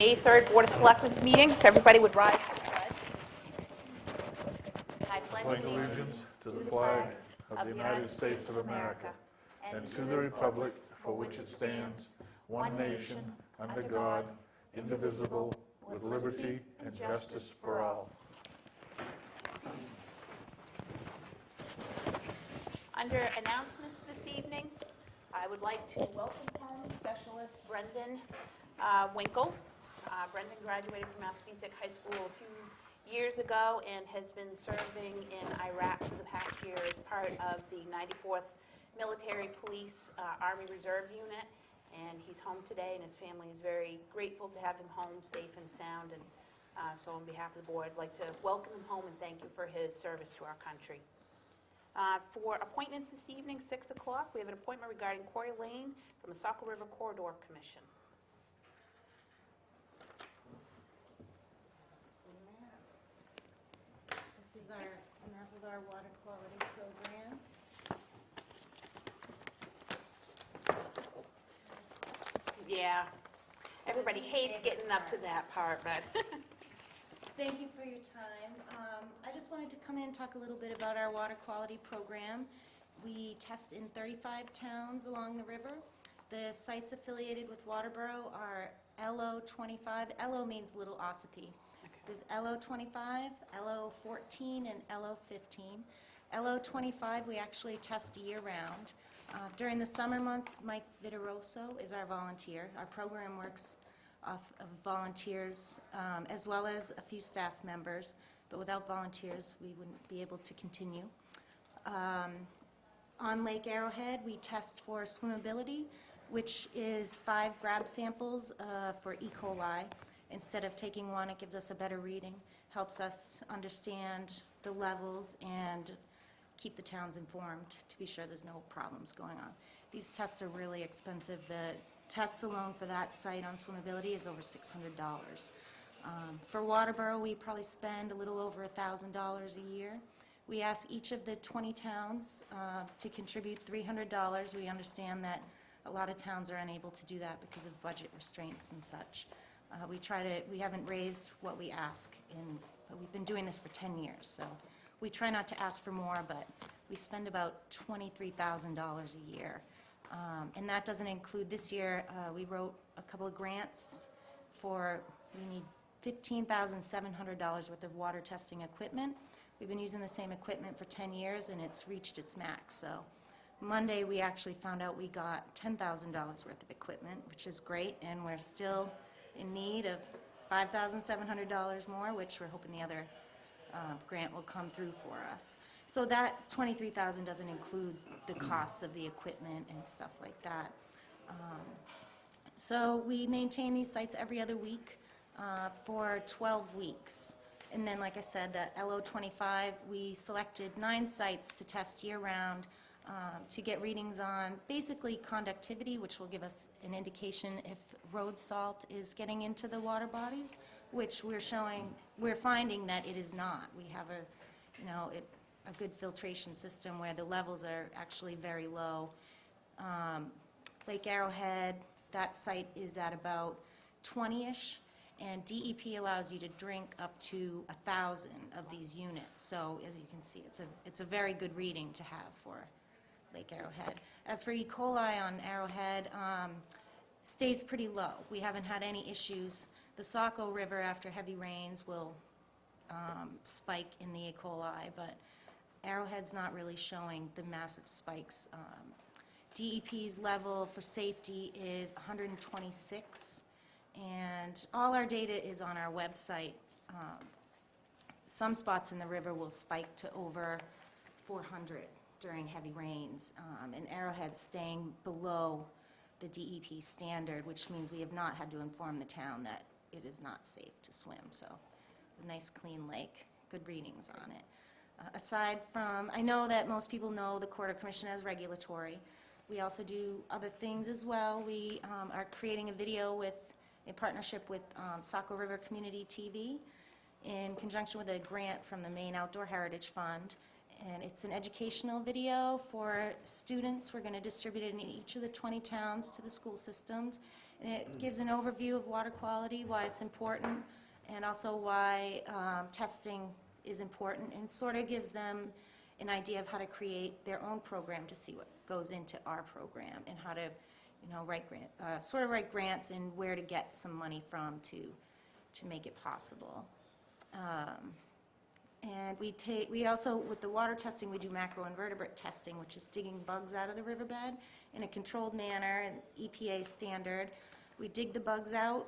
May 3rd Board of Selectmen's meeting. If everybody would rise for the pledge. I pledge allegiance to the flag of the United States of America and to the republic for which it stands, one nation, under God, indivisible, with liberty and justice for all. Under announcements this evening, I would like to welcome home Specialist Brendan Winkle. Brendan graduated from Massapequa High School a few years ago and has been serving in Iraq for the past year as part of the 94th Military Police Army Reserve Unit. And he's home today, and his family is very grateful to have him home safe and sound. And so on behalf of the board, I'd like to welcome him home and thank you for his service to our country. For appointments this evening, 6 o'clock, we have an appointment regarding Cory Lane from the Saco River Corridor Commission. This is our map of our water quality program. Yeah, everybody hates getting up to that part, but Thank you for your time. I just wanted to come in and talk a little bit about our water quality program. We test in 35 towns along the river. The sites affiliated with Waterboro are LO25. LO means Little Ossipee. There's LO25, LO14, and LO15. LO25 we actually test year-round. During the summer months, Mike Vitoroso is our volunteer. Our program works off of volunteers as well as a few staff members, but without volunteers we wouldn't be able to continue. On Lake Arrowhead we test for swimmability, which is 5 grab samples for E. coli. Instead of taking one, it gives us a better reading, helps us understand the levels and keep the towns informed to be sure there's no problems going on. These tests are really expensive. The tests alone for that site on swimmability is over $600. For Waterboro, we probably spend a little over $1,000 a year. We ask each of the 20 towns to contribute $300. We understand that a lot of towns are unable to do that because of budget restraints and such. We haven't raised what we ask, but we've been doing this for 10 years, so we try not to ask for more, but we spend about $23,000 a year. And that doesn't include, this year, we wrote a couple of grants we need $15,700 worth of water testing equipment. We've been using the same equipment for 10 years, and it's reached its max, so Monday we actually found out we got $10,000 worth of equipment, which is great, and we're still in need of $5,700 more, which we're hoping the other grant will come through for us. So that $23,000 doesn't include the costs of the equipment and stuff like that. So we maintain these sites every other week for 12 weeks. And then, like I said, that LO25, we selected 9 sites to test year-round to get readings on basically conductivity, which will give us an indication if road salt is getting into the water bodies, which we're finding that it is not. We have a good filtration system where the levels are actually very low. Lake Arrowhead, that site is at about 20-ish, and DEP allows you to drink up to 1,000 of these units. So as you can see, it's a very good reading to have for Lake Arrowhead. As for E. coli on Arrowhead, stays pretty low. We haven't had any issues. The Saco River, after heavy rains, will spike in the E. coli, but Arrowhead's not really showing the massive spikes. DEP's level for safety is 126, and all our data is on our website. Some spots in the river will spike to over 400 during heavy rains, and Arrowhead's staying below the DEP standard, which means we have not had to inform the town that it is not safe to swim. So a nice clean lake, good readings on it. Aside from, I know that most people know the Corridor Commission as regulatory. We also do other things as well. We are creating a video in partnership with Saco River Community TV in conjunction with a grant from the Maine Outdoor Heritage Fund. And it's an educational video for students. We're going to distribute it in each of the 20 towns to the school systems. And it gives an overview of water quality, why it's important, and also why testing is important, and sort of gives them an idea of how to create their own program to see what goes into our program and how to, write grants and where to get some money from to make it possible. And we also, with the water testing, we do macroinvertebrate testing, which is digging bugs out of the riverbed in a controlled manner, an EPA standard. We dig the bugs out,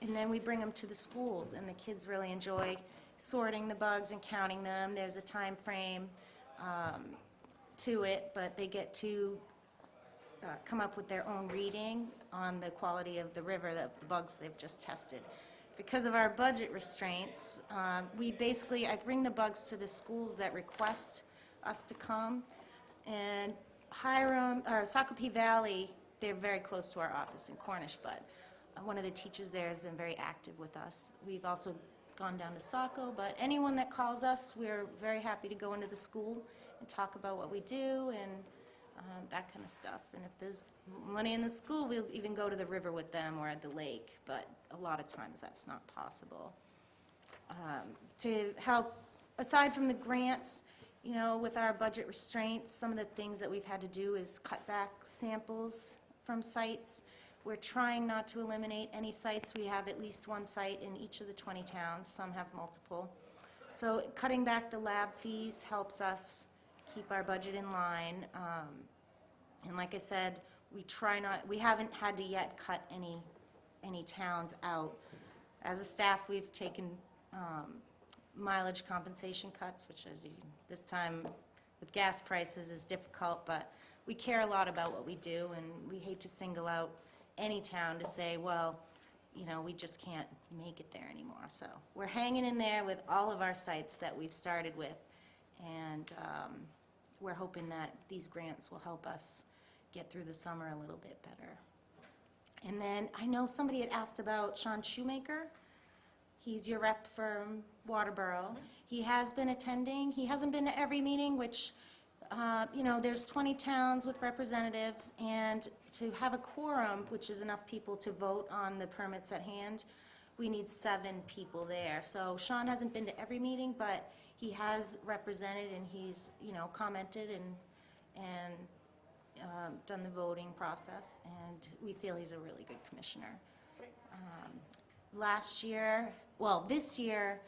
and then we bring them to the schools, and the kids really enjoy sorting the bugs and counting them. There's a time frame to it, but they get to come up with their own reading on the quality of the river, of the bugs they've just tested. Because of our budget restraints, I bring the bugs to the schools that request us to come. And Hiram, or Shakopee Valley, they're very close to our office in Cornish, but one of the teachers there has been very active with us. We've also gone down to Saco, but anyone that calls us, we're very happy to go into the school and talk about what we do and that kind of stuff. And if there's money in the school, we'll even go to the river with them or at the lake, but a lot of times that's not possible. To help, aside from the grants, with our budget restraints, some of the things that we've had to do is cut back samples from sites. We're trying not to eliminate any sites. We have at least one site in each of the 20 towns. Some have multiple. So cutting back the lab fees helps us keep our budget in line. And like I said, we haven't had to yet cut any towns out. As a staff, we've taken mileage compensation cuts, which this time with gas prices is difficult, but we care a lot about what we do, and we hate to single out any town to say, well, we just can't make it there anymore. So we're hanging in there with all of our sites that we've started with, and we're hoping that these grants will help us get through the summer a little bit better. And then I know somebody had asked about Sean Shoemaker. He's your rep from Waterboro. He has been attending. He hasn't been to every meeting, which, there's 20 towns with representatives, and to have a quorum, which is enough people to vote on the permits at hand, we need 7 people there. So Sean hasn't been to every meeting, but he has represented, and he's, commented and done the voting process, and we feel he's a really good commissioner. This year,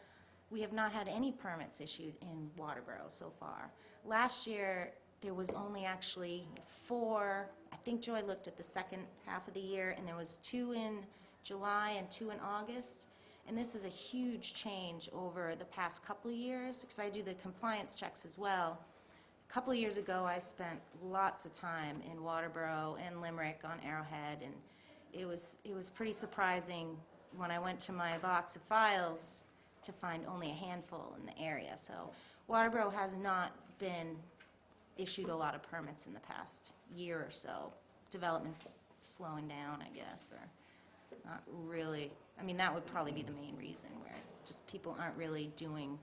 we have not had any permits issued in Waterboro so far. Last year, there was only actually 4, I think Joy looked at the second half of the year, and there was 2 in July and 2 in August. And this is a huge change over the past couple of years, because I do the compliance checks as well. A couple of years ago, I spent lots of time in Waterboro and Limerick on Arrowhead, and it was pretty surprising when I went to my box of files to find only a handful in the area. So Waterboro has not been issued a lot of permits in the past year or so. Development's slowing down, I guess, or not really. I mean, that would probably be the main reason, where just people aren't really doing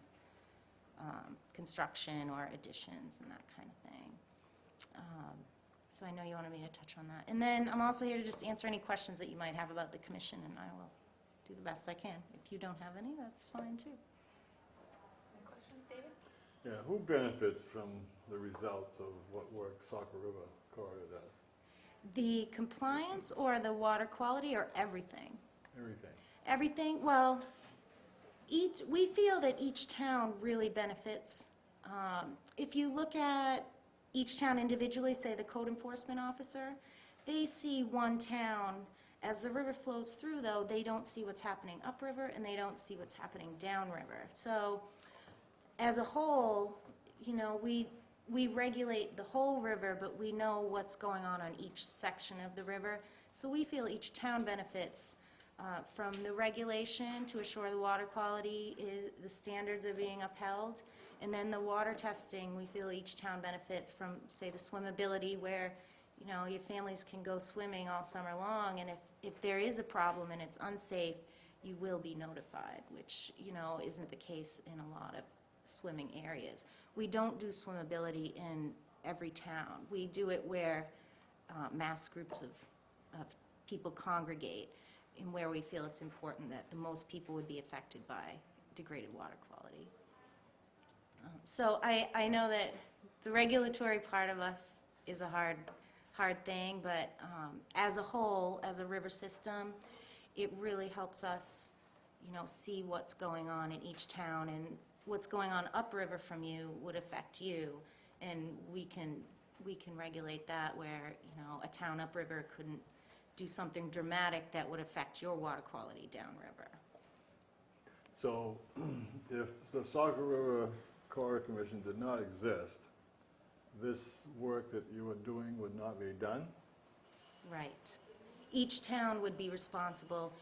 construction or additions and that kind of thing. So I know you wanted me to touch on that. And then I'm also here to just answer any questions that you might have about the commission, and I will do the best I can. If you don't have any, that's fine too. Any questions, David? Yeah, who benefits from the results of what work Saco River Corridor does? The compliance or the water quality or everything? Everything. Everything, well, we feel that each town really benefits. If you look at each town individually, say the code enforcement officer, they see one town. As the river flows through, though, they don't see what's happening upriver, and they don't see what's happening downriver. So as a whole, we regulate the whole river, but we know what's going on each section of the river. So we feel each town benefits from the regulation to assure the water quality the standards are being upheld. And then the water testing, we feel each town benefits from, say, the swimmability, where your families can go swimming all summer long, and if there is a problem and it's unsafe, you will be notified, which isn't the case in a lot of swimming areas. We don't do swimmability in every town. We do it where mass groups of people congregate and where we feel it's important that the most people would be affected by degraded water quality. So I know that the regulatory part of us is a hard thing, but as a whole, as a river system, it really helps us, see what's going on in each town, and what's going on upriver from you would affect you, and we can regulate that where, a town upriver couldn't do something dramatic that would affect your water quality downriver. So if the Saco River Corps Commission did not exist, this work that you are doing would not be done? Right. Each town would be responsible.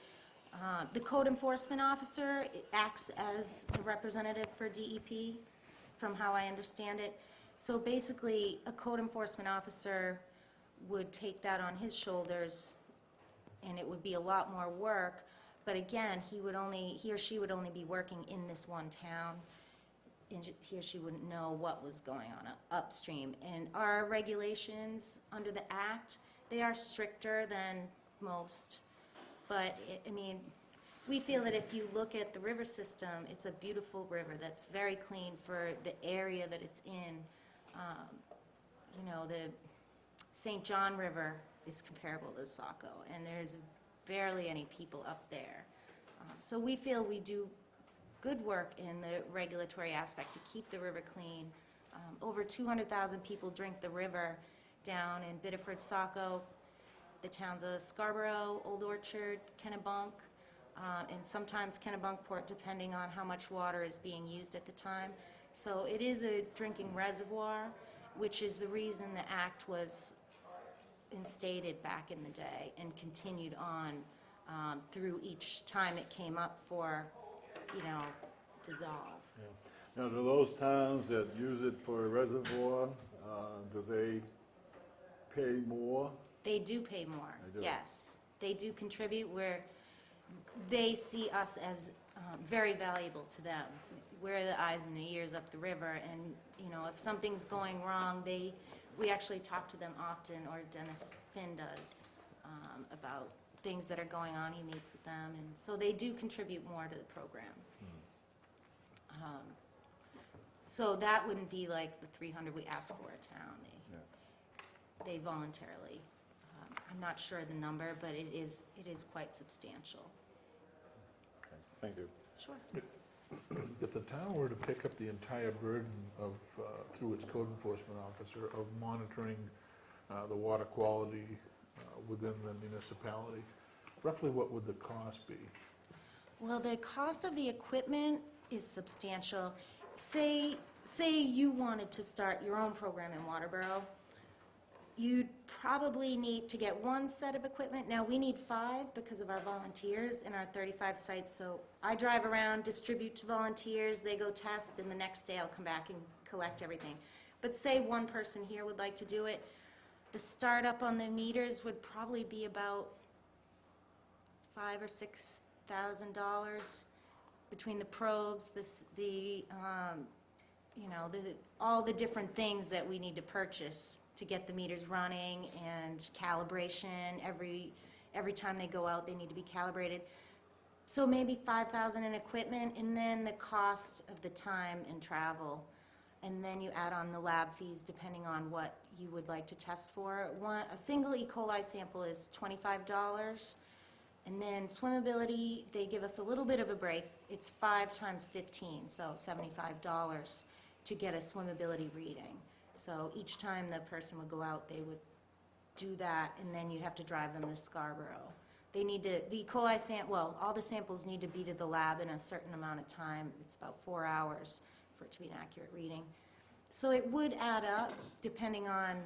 The code enforcement officer acts as a representative for DEP, from how I understand it. So basically, a code enforcement officer would take that on his shoulders, and it would be a lot more work. But again, he or she would only be working in this one town, and he or she wouldn't know what was going on upstream. And our regulations under the Act, they are stricter than most. But, we feel that if you look at the river system, it's a beautiful river that's very clean for the area that it's in. The St. John River is comparable to the Saco, and there's barely any people up there. So we feel we do good work in the regulatory aspect to keep the river clean. Over 200,000 people drink the river down in Biddeford, Saco, the towns of Scarborough, Old Orchard, Kennebunk, and sometimes Kennebunkport, depending on how much water is being used at the time. So it is a drinking reservoir, which is the reason the Act was instated back in the day and continued on through each time it came up for, dissolve. Yeah. Now, do those towns that use it for a reservoir, do they pay more? They do pay more, They do. yes. They do contribute where they see us as very valuable to them. We're the eyes and the ears up the river, and, if something's going wrong, we actually talk to them often, or Dennis Finn does, about things that are going on. He meets with them, and so they do contribute more to the program. So that wouldn't be like the 300 we ask for a town. They voluntarily. I'm not sure the number, but it is quite substantial. Okay, thank you. Sure. If the town were to pick up the entire burden of, through its code enforcement officer, of monitoring the water quality within the municipality, roughly what would the cost be? Well, the cost of the equipment is substantial. Say you wanted to start your own program in Waterboro, you'd probably need to get one set of equipment. Now, we need 5 because of our volunteers in our 35 sites. So I drive around, distribute to volunteers, they go test, and the next day I'll come back and collect everything. But say one person here would like to do it, the startup on the meters would probably be about $5,000 or $6,000 between the probes, all the different things that we need to purchase to get the meters running, and calibration. Every time they go out, they need to be calibrated. So maybe $5,000 in equipment, and then the cost of the time and travel. And then you add on the lab fees depending on what you would like to test for. A single E. coli sample is $25. And then swimmability, they give us a little bit of a break. It's 5 times 15, so $75 to get a swimmability reading. So each time the person would go out, they would do that, and then you'd have to drive them to Scarborough. They need to, the E. coli all the samples need to be to the lab in a certain amount of time. It's about 4 hours for it to be an accurate reading. So it would add up, depending on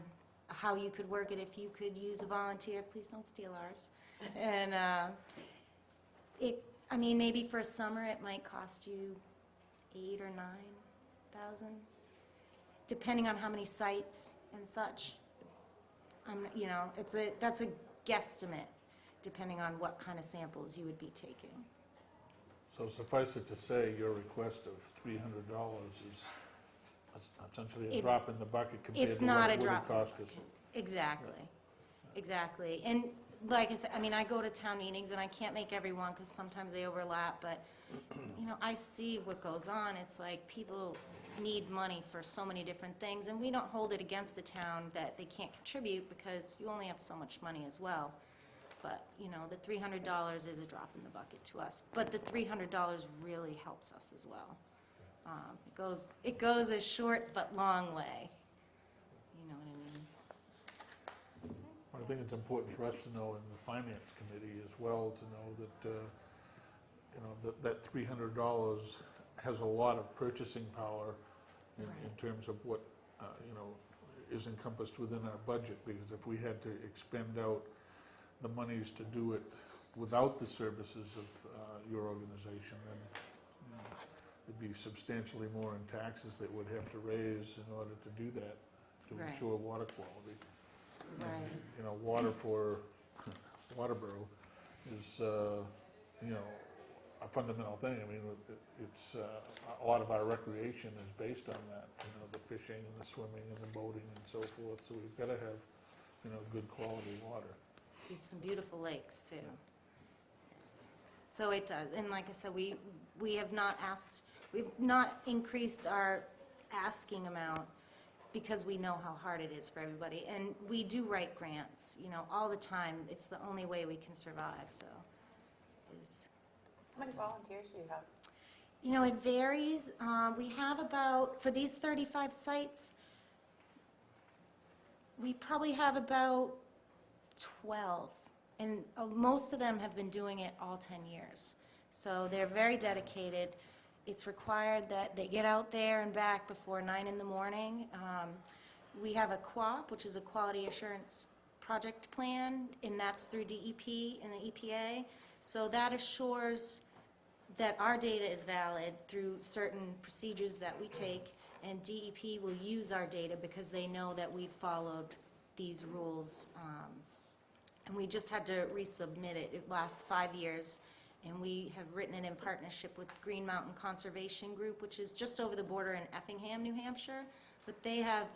how you could work it. If you could use a volunteer, please don't steal ours. And maybe for a summer it might cost you $8,000 or $9,000, depending on how many sites and such. That's a guesstimate, depending on what kind of samples you would be taking. So suffice it to say, your request of $300 is essentially a drop in the bucket compared It's to not what a it would have drop in the cost us. bucket. Exactly, exactly. And like I said, I mean, I go to town meetings, and I can't make everyone, because sometimes they overlap, but, you know, I see what goes on. It's like people need money for so many different things, and we don't hold it against the town that they can't contribute, because you only have so much money as well. But, you know, the $300 is a drop in the bucket to us, but the $300 really helps us as well. It goes a short but long way. You know what I mean? I think it's important for us to know in the Finance Committee as well, to know that, you know, that $300 has a lot of purchasing power in terms of what, you know, is encompassed within our budget, because if we had to expend out the monies to do it without the services of your organization, then, you know, it'd be substantially more in taxes that we'd have to raise in order to do that, to Right. ensure water quality. Right. You know, water for Waterboro is, you know, a fundamental thing. I mean, it's, a lot of our recreation is based on that, you know, the fishing and the swimming and the boating and so forth, so we've got to have, you know, good quality water. Some beautiful lakes, too. Yes. So it does, and like I said, we have not asked, we've not increased our asking amount, because we know how hard it is for everybody. And we do write grants, you know, all the time. It's the only way we can survive, so. How many volunteers do you have? You know, it varies. We have about, for these 35 sites, we probably have about 12. And most of them have been doing it all 10 years. So they're very dedicated. It's required that they get out there and back before 9 in the morning. We have a QAP, which is a Quality Assurance Project Plan, and that's through DEP and the EPA. So that assures that our data is valid through certain procedures that we take, and DEP will use our data because they know that we've followed these rules. And we just had to resubmit it. It lasts 5 years. And we have written it in partnership with Green Mountain Conservation Group, which is just over the border in Effingham, New Hampshire. But they have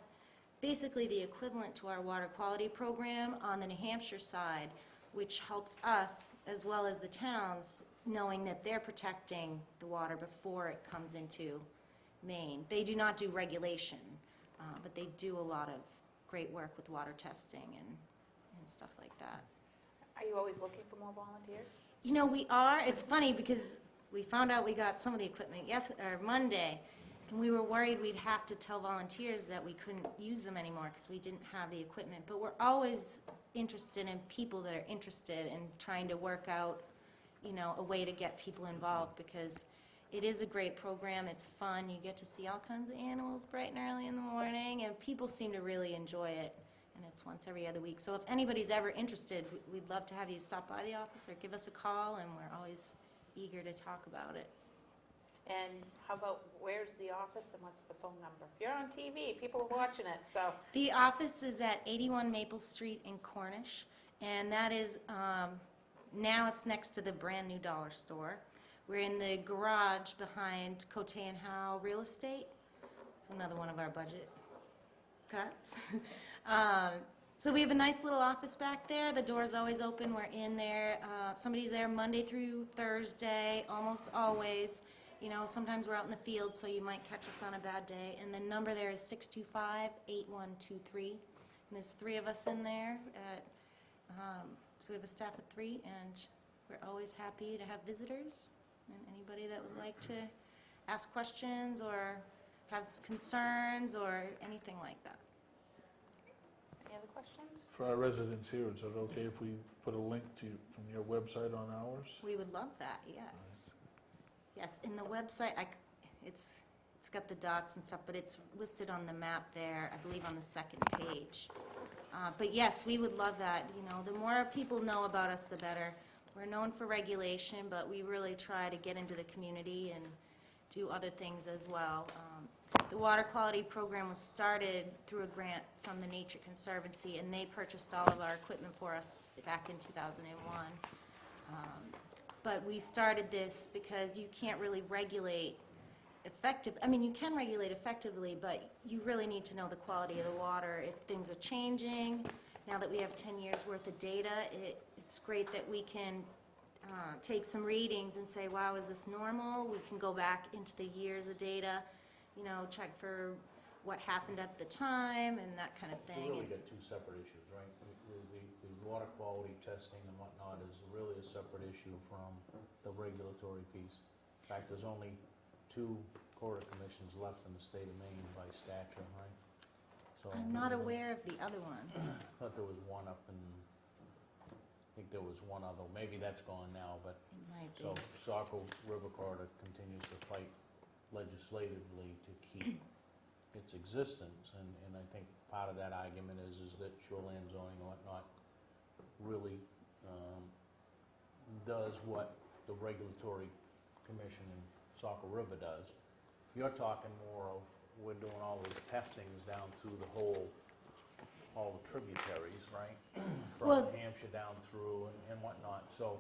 basically the equivalent to our water quality program on the New Hampshire side, which helps us, as well as the towns, knowing that they're protecting the water before it comes into Maine. They do not do regulation, but they do a lot of great work with water testing and stuff like that. Are you always looking for more volunteers? You know, we are. It's funny because we found out we got some of the equipment Monday, and we were worried we'd have to tell volunteers that we couldn't use them anymore because we didn't have the equipment. But we're always interested in people that are interested in trying to work out, you know, a way to get people involved, because it is a great program. It's fun. You get to see all kinds of animals bright and early in the morning, and people seem to really enjoy it. And it's once every other week. So if anybody's ever interested, we'd love to have you stop by the office or give us a call, and we're always eager to talk about it. And how about, where's the office and what's the phone number? If you're on TV, people are watching it, so. The office is at 81 Maple Street in Cornish, and that is, now it's next to the brand-new dollar store. We're in the garage behind Cote and Howe Real Estate. It's another one of our budget cuts. So we have a nice little office back there. The door's always open. We're in there. Somebody's there Monday through Thursday, almost always. You know, sometimes we're out in the field, so you might catch us on a bad day. And the number there is 625-8123. And there's 3 of us in there. So we have a staff of 3, and we're always happy to have visitors and anybody that would like to ask questions or have concerns or anything like that. Any other questions? For our residents here, is it okay if we put a link to from your website on ours? We would love that, yes. Yes, in the website, it's got the dots and stuff, but it's listed on the map there, I believe on the 2nd page. But yes, we would love that. You know, the more people know about us, the better. We're known for regulation, but we really try to get into the community and do other things as well. The water quality program was started through a grant from the Nature Conservancy, and they purchased all of our equipment for us back in 2001. But we started this because you can't really regulate I mean, you can regulate effectively, but you really need to know the quality of the water. If things are changing, now that we have 10 years worth of data, it's great that we can take some readings and say, wow, is this normal? We can go back into the years of data, you know, check for what happened at the time and that kind of We thing. really got two separate issues, right? The water quality testing and whatnot is really a separate issue from the regulatory piece. In fact, there's only 2 Corps commissions left in the state of Maine by statute, right? So I'm not aware of the other one. I thought there was one up in, I think there was one other, maybe that's gone now, but It might be. so Saco River Corridor continues to fight legislatively to keep its existence, and I think part of that argument is that shoreline zoning and whatnot really does what the regulatory commission in Saco River does. You're talking more of, we're doing all these testings down through the whole, all the tributaries, right? From Well- Hampshire down through and whatnot, so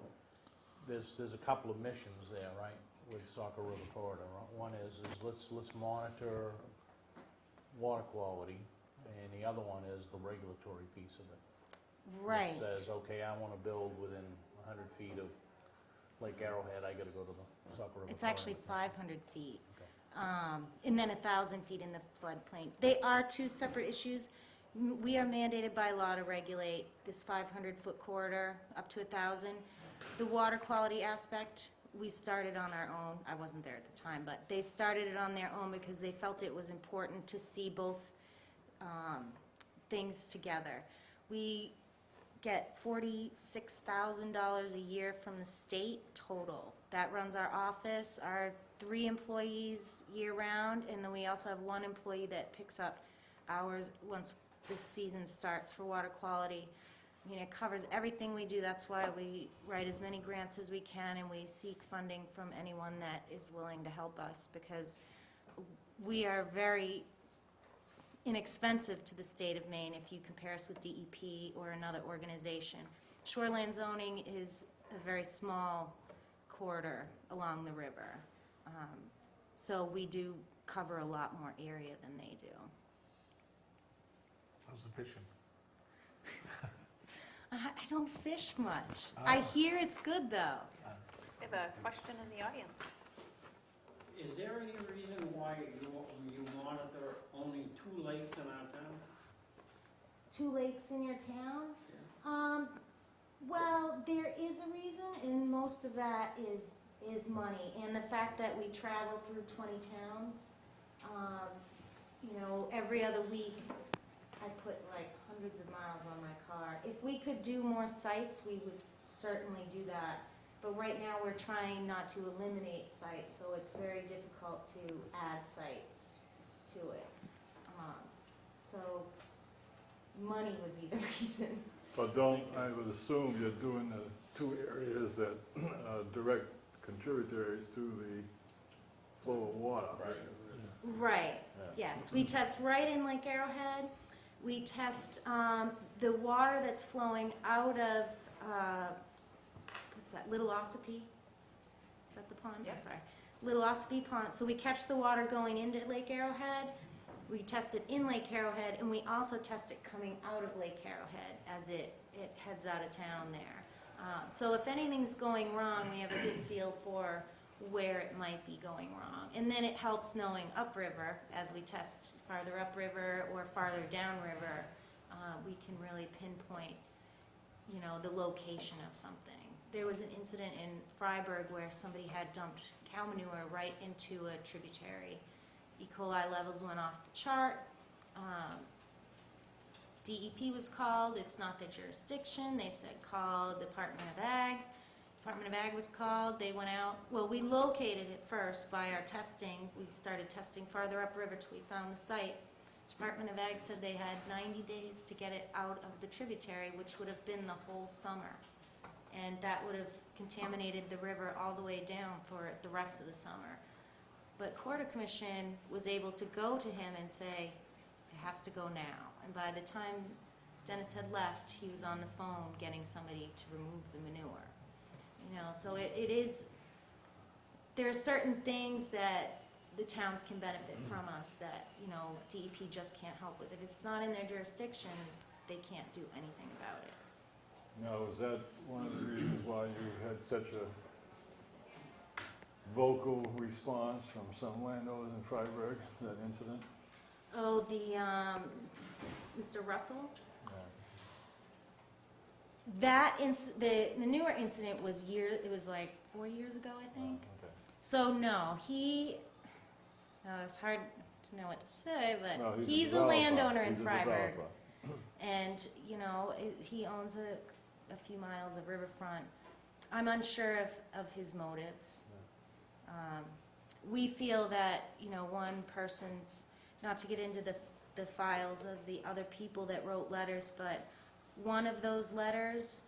there's a couple of missions there, right, with Saco River Corridor. One is let's monitor water quality, and the other one is the regulatory piece of it. Right. It says, okay, I want to build within 100 feet of Lake Arrowhead, I got to go to the Saco River. It's actually 500 feet. Okay. And then 1,000 feet in the floodplain. They are 2 separate issues. We are mandated by law to regulate this 500-foot corridor up to 1,000. The water quality aspect, we started on our own. I wasn't there at the time, but they started it on their own because they felt it was important to see both things together. We get $46,000 a year from the state total. That runs our office, our 3 employees year-round, and then we also have 1 employee that picks up hours once this season starts for water quality. I mean, it covers everything we do. That's why we write as many grants as we can, and we seek funding from anyone that is willing to help us, because we are very inexpensive to the state of Maine if you compare us with DEP or another organization. Shoreline zoning is a very small corridor along the river. So we do cover a lot more area than they do. How's the fishing? I don't fish much. I hear it's good, though. We have a question in the audience. Is there any reason why you monitor only 2 lakes in our town? 2 lakes in your town? Yeah. Well, there is a reason, and most of that is money, and the fact that we travel through 20 towns. You know, every other week, I put like hundreds of miles on my car. If we could do more sites, we would certainly do that. But right now, we're trying not to eliminate sites, so it's very difficult to add sites to it. So money would be the reason. But I would assume you're doing the 2 areas that are direct contributaries to the flow of water. Right, yes. We test right in Lake Arrowhead. We test the water that's flowing out of, what's that, Little Ossipee? Is that the pond? Yep. I'm sorry. Little Ossipee Pond. So we catch the water going into Lake Arrowhead. We test it in Lake Arrowhead, and we also test it coming out of Lake Arrowhead as it heads out of town there. So if anything's going wrong, we have a good feel for where it might be going wrong. And then it helps knowing upriver, as we test farther upriver or farther downriver, we can really pinpoint, you know, the location of something. There was an incident in Freiburg where somebody had dumped cow manure right into a tributary. E. coli levels went off the chart. DEP was called. It's not their jurisdiction. They said call Department of Ag. Department of Ag was called. They went out. Well, we located it first by our testing. We started testing farther upriver till we found the site. Department of Ag said they had 90 days to get it out of the tributary, which would have been the whole summer. And that would have contaminated the river all the way down for the rest of the summer. But Corridor Commission was able to go to him and say, it has to go now. And by the time Dennis had left, he was on the phone getting somebody to remove the manure. You So it is, there are certain things that the towns can benefit from us that, DEP just can't help with. If it's not in their jurisdiction, they can't do anything about it. Now, is that one of the reasons why you had such a vocal response from some landowners in Freiburg, that incident? Oh, the, Mr. Russell? Yeah. The newer incident was it was like 4 years ago, I think. Okay. So no, it's hard to know what to say, but Well, he's a developer. landowner in He's a Freiburg. developer. And, he owns a few miles of riverfront. I'm unsure of his motives. We feel that, one person's, not to get into the files of the other people that wrote letters, but one of those letters,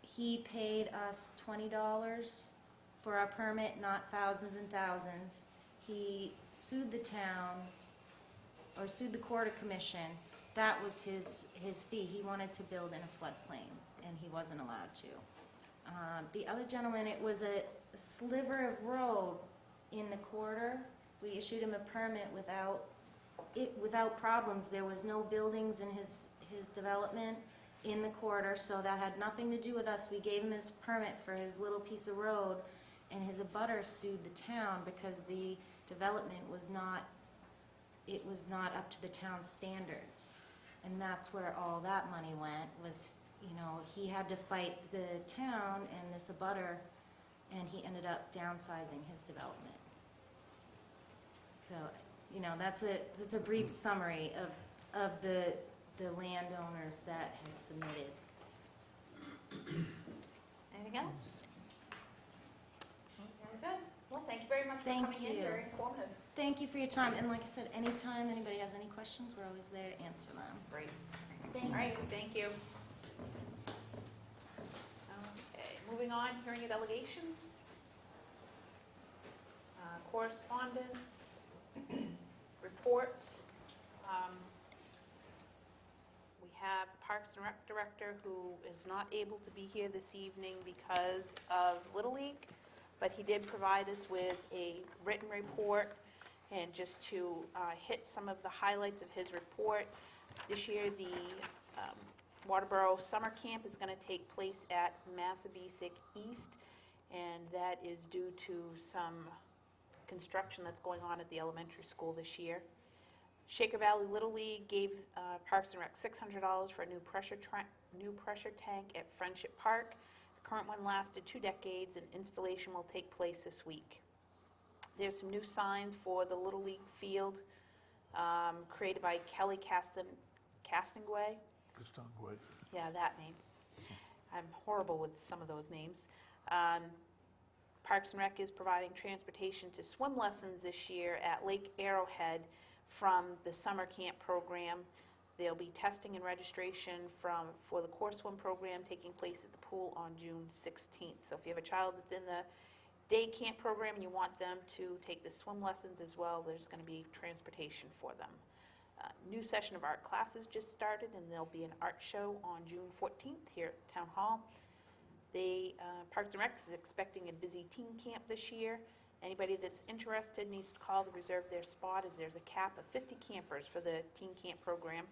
he paid us $20 for our permit, not thousands and thousands. He sued the town, or sued the Quarter Commission. That was his fee. He wanted to build in a floodplain, and he wasn't allowed to. The other gentleman, it was a sliver of road in the quarter. We issued him a permit without problems. There was no buildings in his development in the quarter, so that had nothing to do with us. We gave him his permit for his little piece of road, and his abutter sued the town because the development was not up to the town's standards. And that's where all that money went, was, he had to fight the town and this abutter, and he ended up downsizing his development. So, that's a brief summary of the landowners that had submitted. Anything else? Very good. Well, thank you very much for Thank coming in, you. very informative. Thank you for your time, and like I said, anytime anybody has any questions, we're always there to answer them. Great. Thank All you. right, thank you. Okay, moving on, hearing a delegation. Correspondence, reports. We have the Parks and Rec Director who is not able to be here this evening because of Little League, but he did provide us with a written report. And just to hit some of the highlights of his report, this year the Waterboro Summer Camp is going to take place at Massabesic East, and that is due to some construction that's going on at the elementary school this year. Shaker Valley Little League gave Parks and Rec $600 for a new pressure tank at Friendship Park. The current one lasted 2 decades, and installation will take place this week. There's some new signs for the Little League field created by Kelly Castonguay. Yeah, that name. I'm horrible with some of those names. Parks and Rec is providing transportation to swim lessons this year at Lake Arrowhead from the summer camp program. There'll be testing and registration for the core swim program taking place at the pool on June 16th. So if you have a child that's in the day camp program and you want them to take the swim lessons as well, there's going to be transportation for them. New session of art classes just started, and there'll be an art show on June 14th here at Town Hall. Parks and Rec is expecting a busy teen camp this year. Anybody that's interested needs to call to reserve their spot, as there's a cap of 50 campers for the teen camp program.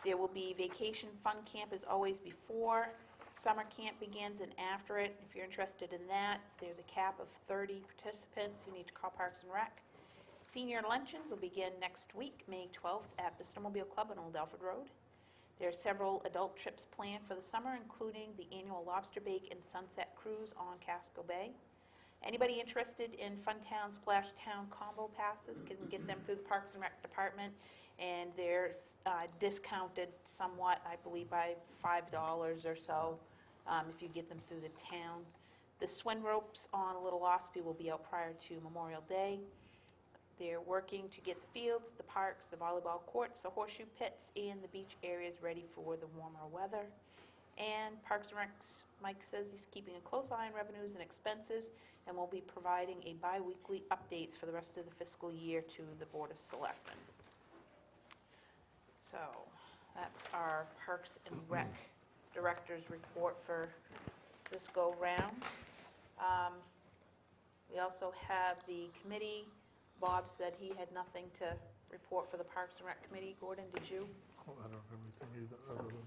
There will be vacation fun camp as always before summer camp begins and after it. If you're interested in that, there's a cap of 30 participants. You need to call Parks and Rec. Senior luncheons will begin next week, May 12th, at the Snowmobile Club on Old Alfred Road. There are several adult trips planned for the summer, including the annual Lobster Bake and Sunset Cruise on Casco Bay. Anybody interested in Funtown Splash Town combo passes can get them through the Parks and Rec Department, and they're discounted somewhat, I believe, by $5 or so if you get them through the town. The swing ropes on Little Ospey will be out prior to Memorial Day. They're working to get the fields, the parks, the volleyball courts, the horseshoe pits, and the beach areas ready for the warmer weather. And Parks and Rec's Mike says he's keeping a close eye on revenues and expenses, and will be providing a bi-weekly updates for the rest of the fiscal year to the Board of Selectmen. So that's our Parks and Rec director's report for this go-round. We also have the committee. Bob said he had nothing to report for the Parks and Rec Committee. Gordon, did you? Oh, I don't have anything either, other than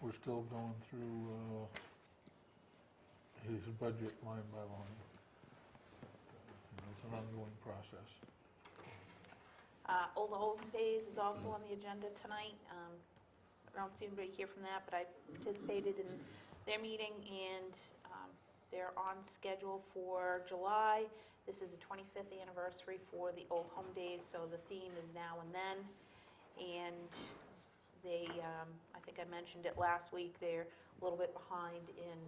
we're still going through his budget line by line. It's an ongoing process. Old Home Days is also on the agenda tonight. I don't see anybody here from that, but I participated in their meeting, and they're on schedule for July. This is the 25th anniversary for the Old Home Days, so the theme is now and then. And they, I think I mentioned it last week, they're a little bit behind in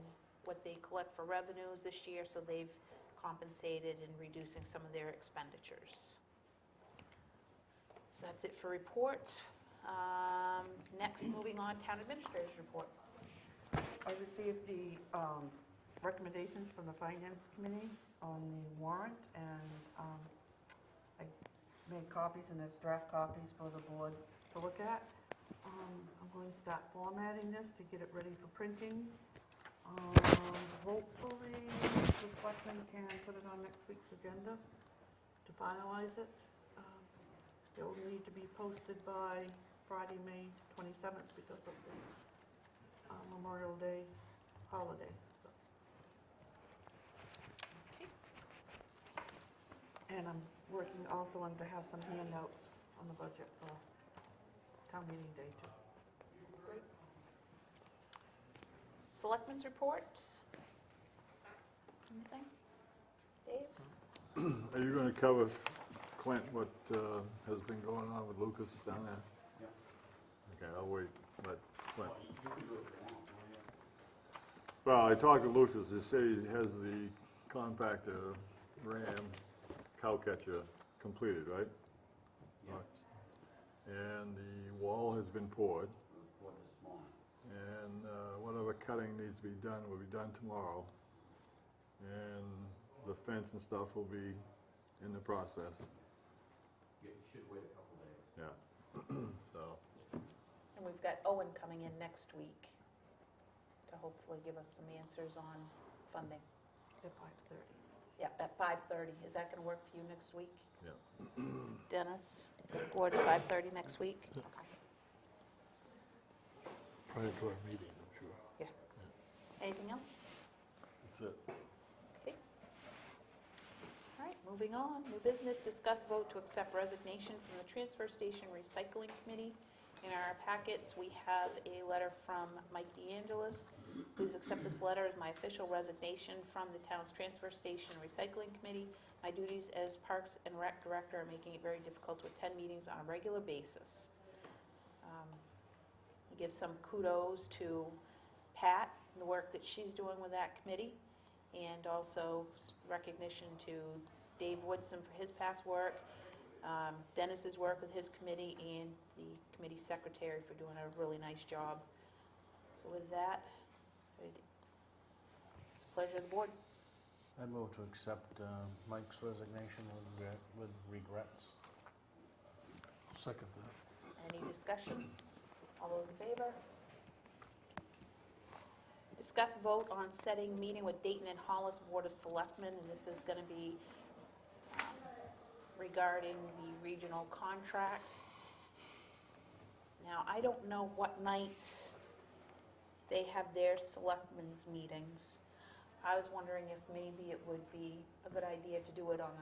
what they collect for revenues this year, so they've compensated in reducing some of their expenditures. So that's it for reports. Next, moving on, Town Administrator's report. I received the recommendations from the Finance Committee on the warrant, and I made copies, and there's draft copies for the board to look at. I'm going to start formatting this to get it ready for printing. Hopefully, the selectmen can put it on next week's agenda to finalize it. It will need to be posted by Friday, May 27th because of the Memorial Day holiday. So. And I'm working also on to have some handouts on the budget for town meeting day too. Great. Selectmen's reports? Anything? Dave? Are you going to cover, Clint, what has been going on with Lucas down there? Yeah. Okay, I'll wait, but Clint. Well, I talked to Lucas, he said he has the compactor ram cow catcher completed, right? And the wall has been poured. And whatever cutting needs to be done will be done tomorrow. And the fence and stuff will be in the process. You should wait a couple days. Yeah. So, And we've got Owen coming in next week to hopefully give us some answers on funding. At 5:30. Yeah, at 5:30. Is that going to work for you next week? yeah. Dennis, board at 5:30 next week? Yeah. Okay. Prior to our meeting, I'm sure. Yeah. Anything else? That's it. Okay. All right, moving on. New business, discuss vote to accept resignation from the Transfer Station Recycling Committee. In our packets, we have a letter from Mike DeAngelis. Please accept this letter as my official resignation from the town's Transfer Station Recycling Committee. My duties as Parks and Rec Director are making it very difficult to attend meetings on a regular basis. He gives some kudos to Pat and the work that she's doing with that committee, and also recognition to Dave Woodson for his past work, Dennis's work with his committee, and the committee secretary for doing a really nice job. So with that, it's a pleasure of the board. I move to accept Mike's resignation with regrets. Second that. Any discussion? All those in favor? Discuss vote on setting meeting with Dayton and Hollis Board of Selectmen, and this is going to be regarding the regional contract. Now, I don't know what nights they have their selectmen's meetings. I was wondering if maybe it would be a good idea to do it on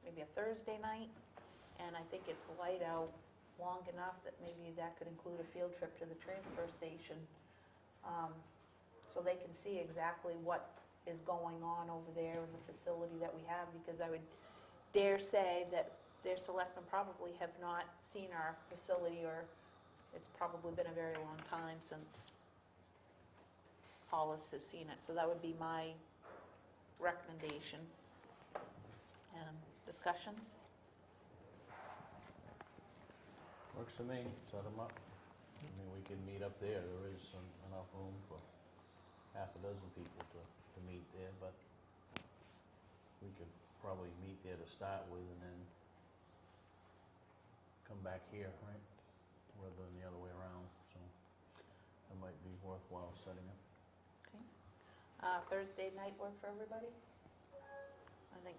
maybe a Thursday night, and I think it's light out long enough that maybe that could include a field trip to the transfer station, so they can see exactly what is going on over there in the facility that we have, because I would dare say that their selectmen probably have not seen our facility, or it's probably been a very long time since Hollis has seen it. So that would be my recommendation. Discussion? Works for me, set them up. I mean, we can meet up there, there is enough room for half a dozen people to meet there, but we could probably meet there to start with and then come back here, right? Rather than the other way around, so that might might be worthwhile setting up. Thursday night work for everybody? I think,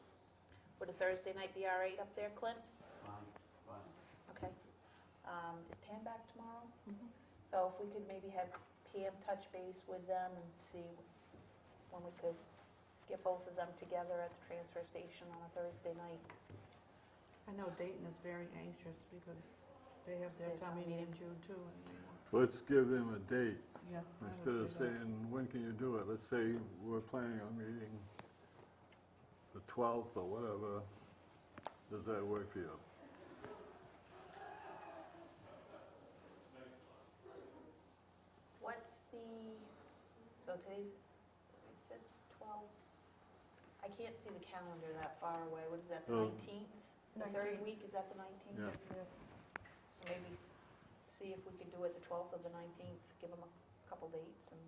would a Thursday night be all right up there, Clint? Fine, fine. Okay. Is Pam back tomorrow? So if we could maybe have Pam touch base with them and see when we could get both of them together at the transfer station on a Thursday night. I know Dayton is very anxious because they have their town meeting in June too. And they want- Let's give them a date. Yeah. I would Instead of say that. saying, when can you do it? Let's say we're planning on meeting the 12th or whatever. Does that work for you? What's so today's the 12th? I can't see the calendar that far away. What is that, the Oh. 19th? The third 19th. week, is that the 19th? Yeah. Yes. So maybe see if we could do it the 12th or the 19th, give them a couple dates and.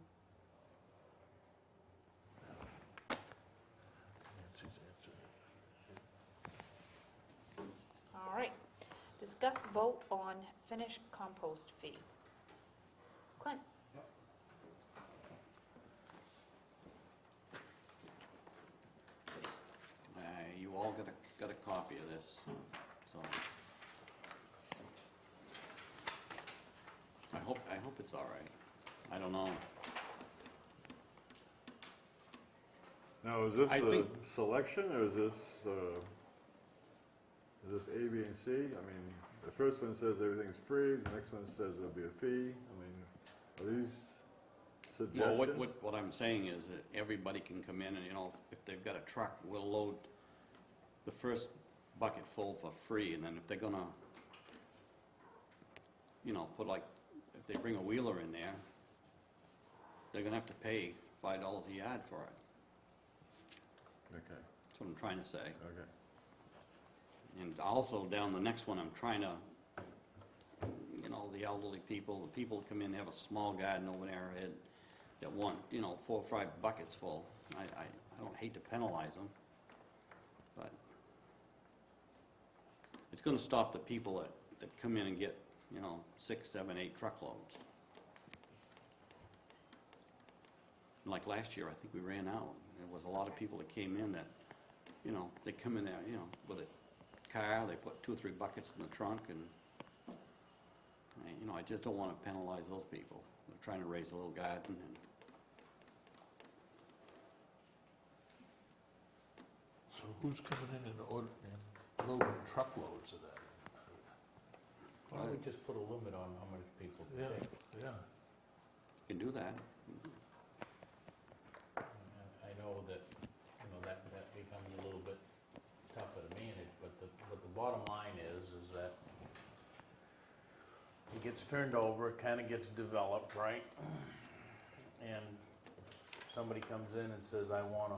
All right. Discuss vote on finished compost fee. Clint? You all got a copy of this, so. I hope it's all right. I don't know. Now, is this I a think- selection or is this A, B, and C? I mean, the first one says everything's free, the next one says there'll be a fee. I mean, are these No, suggestions? what I'm saying is that everybody can come in and, if they've got a truck, we'll load the first bucket full for free, and then if they're gonna, put if they bring a wheeler in there, they're gonna have to pay $5 a yard for it. Okay, That's what I'm trying to say. okay. And also down the next one, I'm trying to, the elderly people, the people that come in, have a small garden over their head that want, 4 or 5 buckets full. I don't hate to penalize them, but it's gonna stop the people that come in and get, 6, 7, 8 truckloads. Like last year, I think we ran out. There was a lot of people that came in that, they come in there, with a car, they put 2 or 3 buckets in the trunk, and, I just don't want to penalize those people. They're trying to raise a little garden, and So who's coming in and loading truckloads of that? Why don't we just put a limit on how many people can Yeah, take? yeah. you can do that. I know that, that becomes a little bit tougher to manage, but the bottom line is that it gets turned over, it kind of gets developed, right? And somebody comes in and says, I want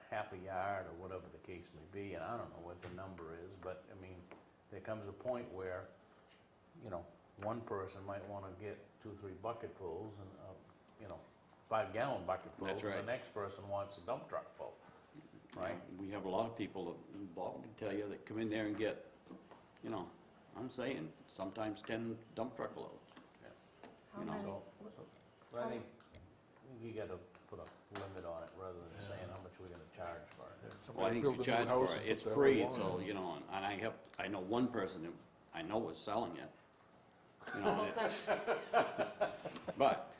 half a yard or whatever the case may be, and I don't know what the number is, but I mean, there comes a point where, one person might want to get 2 or 3 bucketfuls and, 5-gallon bucketfuls. That's And right. the next person wants a dump truck full, right? We have a lot of people, that Bob can tell you, that come in there and get, I'm saying, sometimes 10 dump truck loads. How You know, many? So I think you got to put a limit on it rather than saying how much we're going to charge for it. Yeah, Well, I somebody think build if you a new charge house for and it, put it's that free, wall so, in. and I know one person who I know was selling it. And it's- But,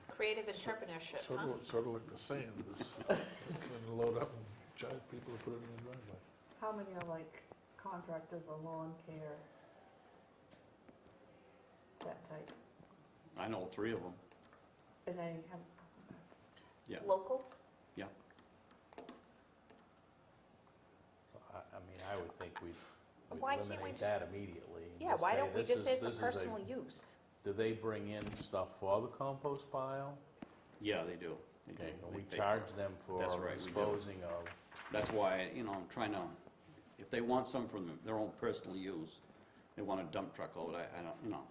Creative entrepreneurship, huh? Sort of like the sand, this, come and load up and charge people to put it in the driveway. How many are like contractors or lawn care? That type? I know 3 of them, And they have, yeah. Local? Yeah. So I mean, I would think we'd Why can't we eliminate just- that immediately. and Yeah, why say, don't we this just is- say for this is a- personal use? Do they bring in stuff for the compost pile? Yeah, they do. They Okay, do. and They we pay charge for it. them for That's right, we do. disposing of. That's why, I'm trying to, if they want some for their own personal use, they want a dump truck load, I don't,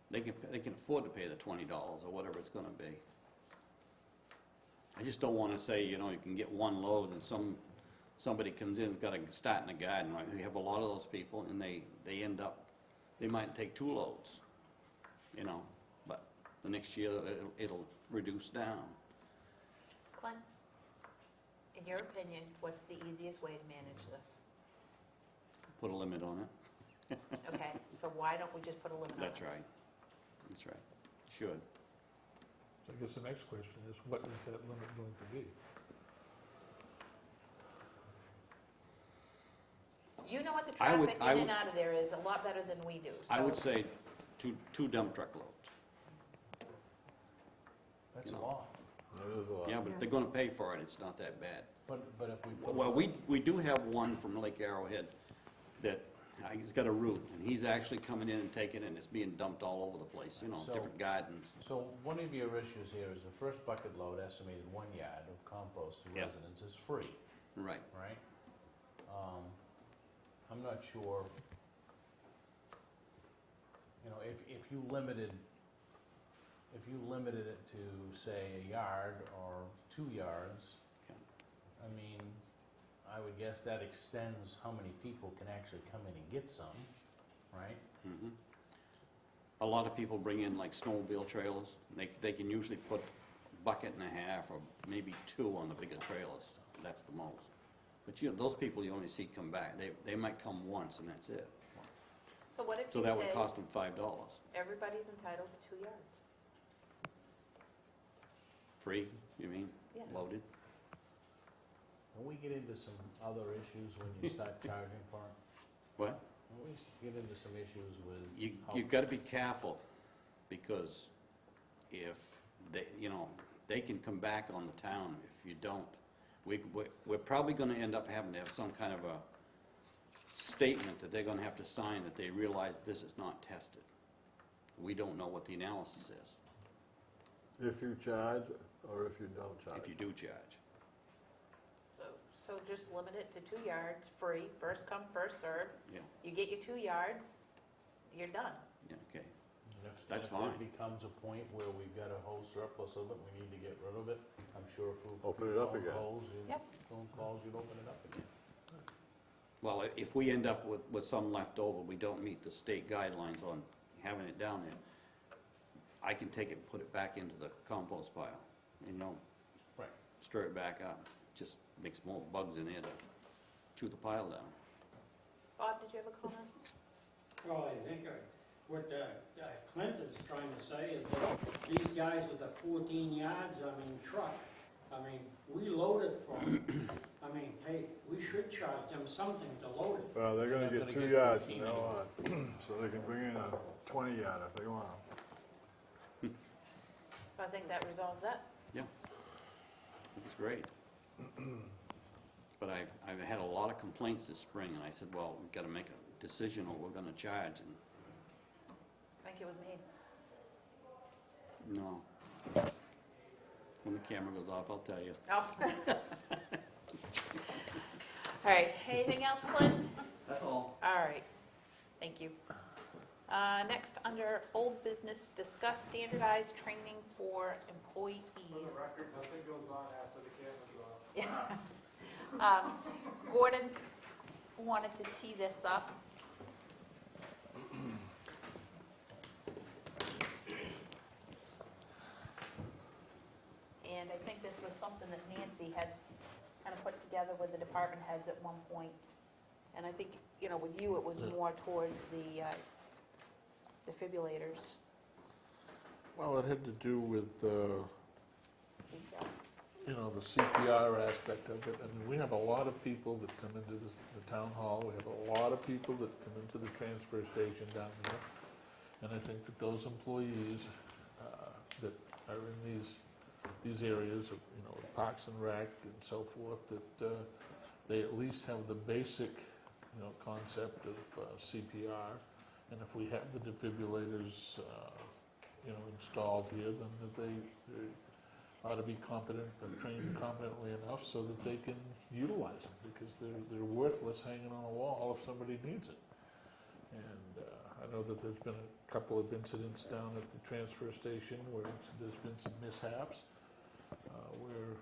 they can afford to pay the $20 or whatever it's gonna be. I just don't wanna say, you can get one load and some somebody comes in, has got to start in a garden, right? We have a lot of those people, and they end up, they might take 2 loads, you know, but the next year it'll reduce down. Clint, in your opinion, what's the easiest way to manage this? Put a limit on it. Okay, so why don't we just put a limit on it? That's right. That's right. Should. So I guess the next question is, what is that limit going to be? You know what the I would- traffic I in would- and out of there is a lot better than we do. I would so- say two dump truck loads. That's You a know. lot. That is a lot. Yeah, but if they're gonna pay for it, it's not that bad. But if we put. Well, we do have one from Lake Arrowhead that, he's got a route, and he's actually coming in and taking it, and it's being dumped all over the place, you know, So- different gardens. So one of your issues here is the first bucket load estimated 1 yard of compost to Yeah. residents is free, Right. right? I'm not sure, you know, if you limited it to, say, a yard or 2 yards, Okay. I mean, I would guess that extends how many people can actually come in and get some, right? Mhm. A lot of people bring in like snowmobile trailers. They can usually put a bucket and a half or maybe 2 on the bigger trailers. That's the most. But those people you only see come back. They might come once and that's it. So what if So you that would say cost them $5. everybody's entitled to 2 yards? Free, you mean, Yeah. loaded? When we get into some other issues when you start charging for it, What? when we get into some issues with You've got to be careful, because if they, you know, they can come back on the town if you don't. We're probably going to end up having to have some kind of a statement that they're going to have to sign that they realize this is not tested. We don't know what the analysis is, If you charge or if you don't charge. if you do charge. So just limit it to 2 yards, free, first come, first served. Yeah, You get your 2 yards, you're done. yeah, okay. And if- That's If there fine. becomes a point where we've got a whole surplus of it, we need to get rid of it, I'm sure through Open it up phone again. calls, Yep. phone calls, you'd open it up again. Well, if we end up with some left over, we don't meet the state guidelines on having it down there, I can take it and put it back into the compost pile, and, you know, Right. stir it back up. Just makes more bugs in there to chew the pile down. Bob, did you have a comment? Well, I think what Clint is trying to say is that these guys with the 14 yards, I mean, truck, I mean, we load it for them. I mean, hey, we should charge them something to load it. Well, they're gonna They're get gonna 2 get yards 14 from now on, so they can bring in a 20 yard if they want. So I think that resolves that. Yeah. I think it's great. But I've had a lot of complaints this spring, and I said, well, we've got to make a decision or we're going to charge, and I think it was made. no. When the camera goes off, I'll tell you. Oh. All right, anything else, Clint? That's all. All right, thank you. Next, under old business, discuss standardized training for employees. record, nothing goes on after the camera's off. Gordon wanted to tee this up. And I think this was something that Nancy had kind of put together with the department heads at one point. And I think, you know, with you, it was more towards the defibrillators. Well, it had to do with, CPR. you know, the CPR aspect of it. I mean, we have a lot of people that come into the town hall. We have a lot of people that come into the transfer station down there. And I think that those employees that are in these areas of, you know, Parks and Rec and so forth, that they at least have the basic, you know, concept of CPR. And if we have the defibrillators, you know, installed here, then that they ought to be competent or trained competently enough so that they can utilize them, because they're worthless hanging on a wall if somebody needs it. And I know that there's been a couple of incidents down at the transfer station where there's been some mishaps, where,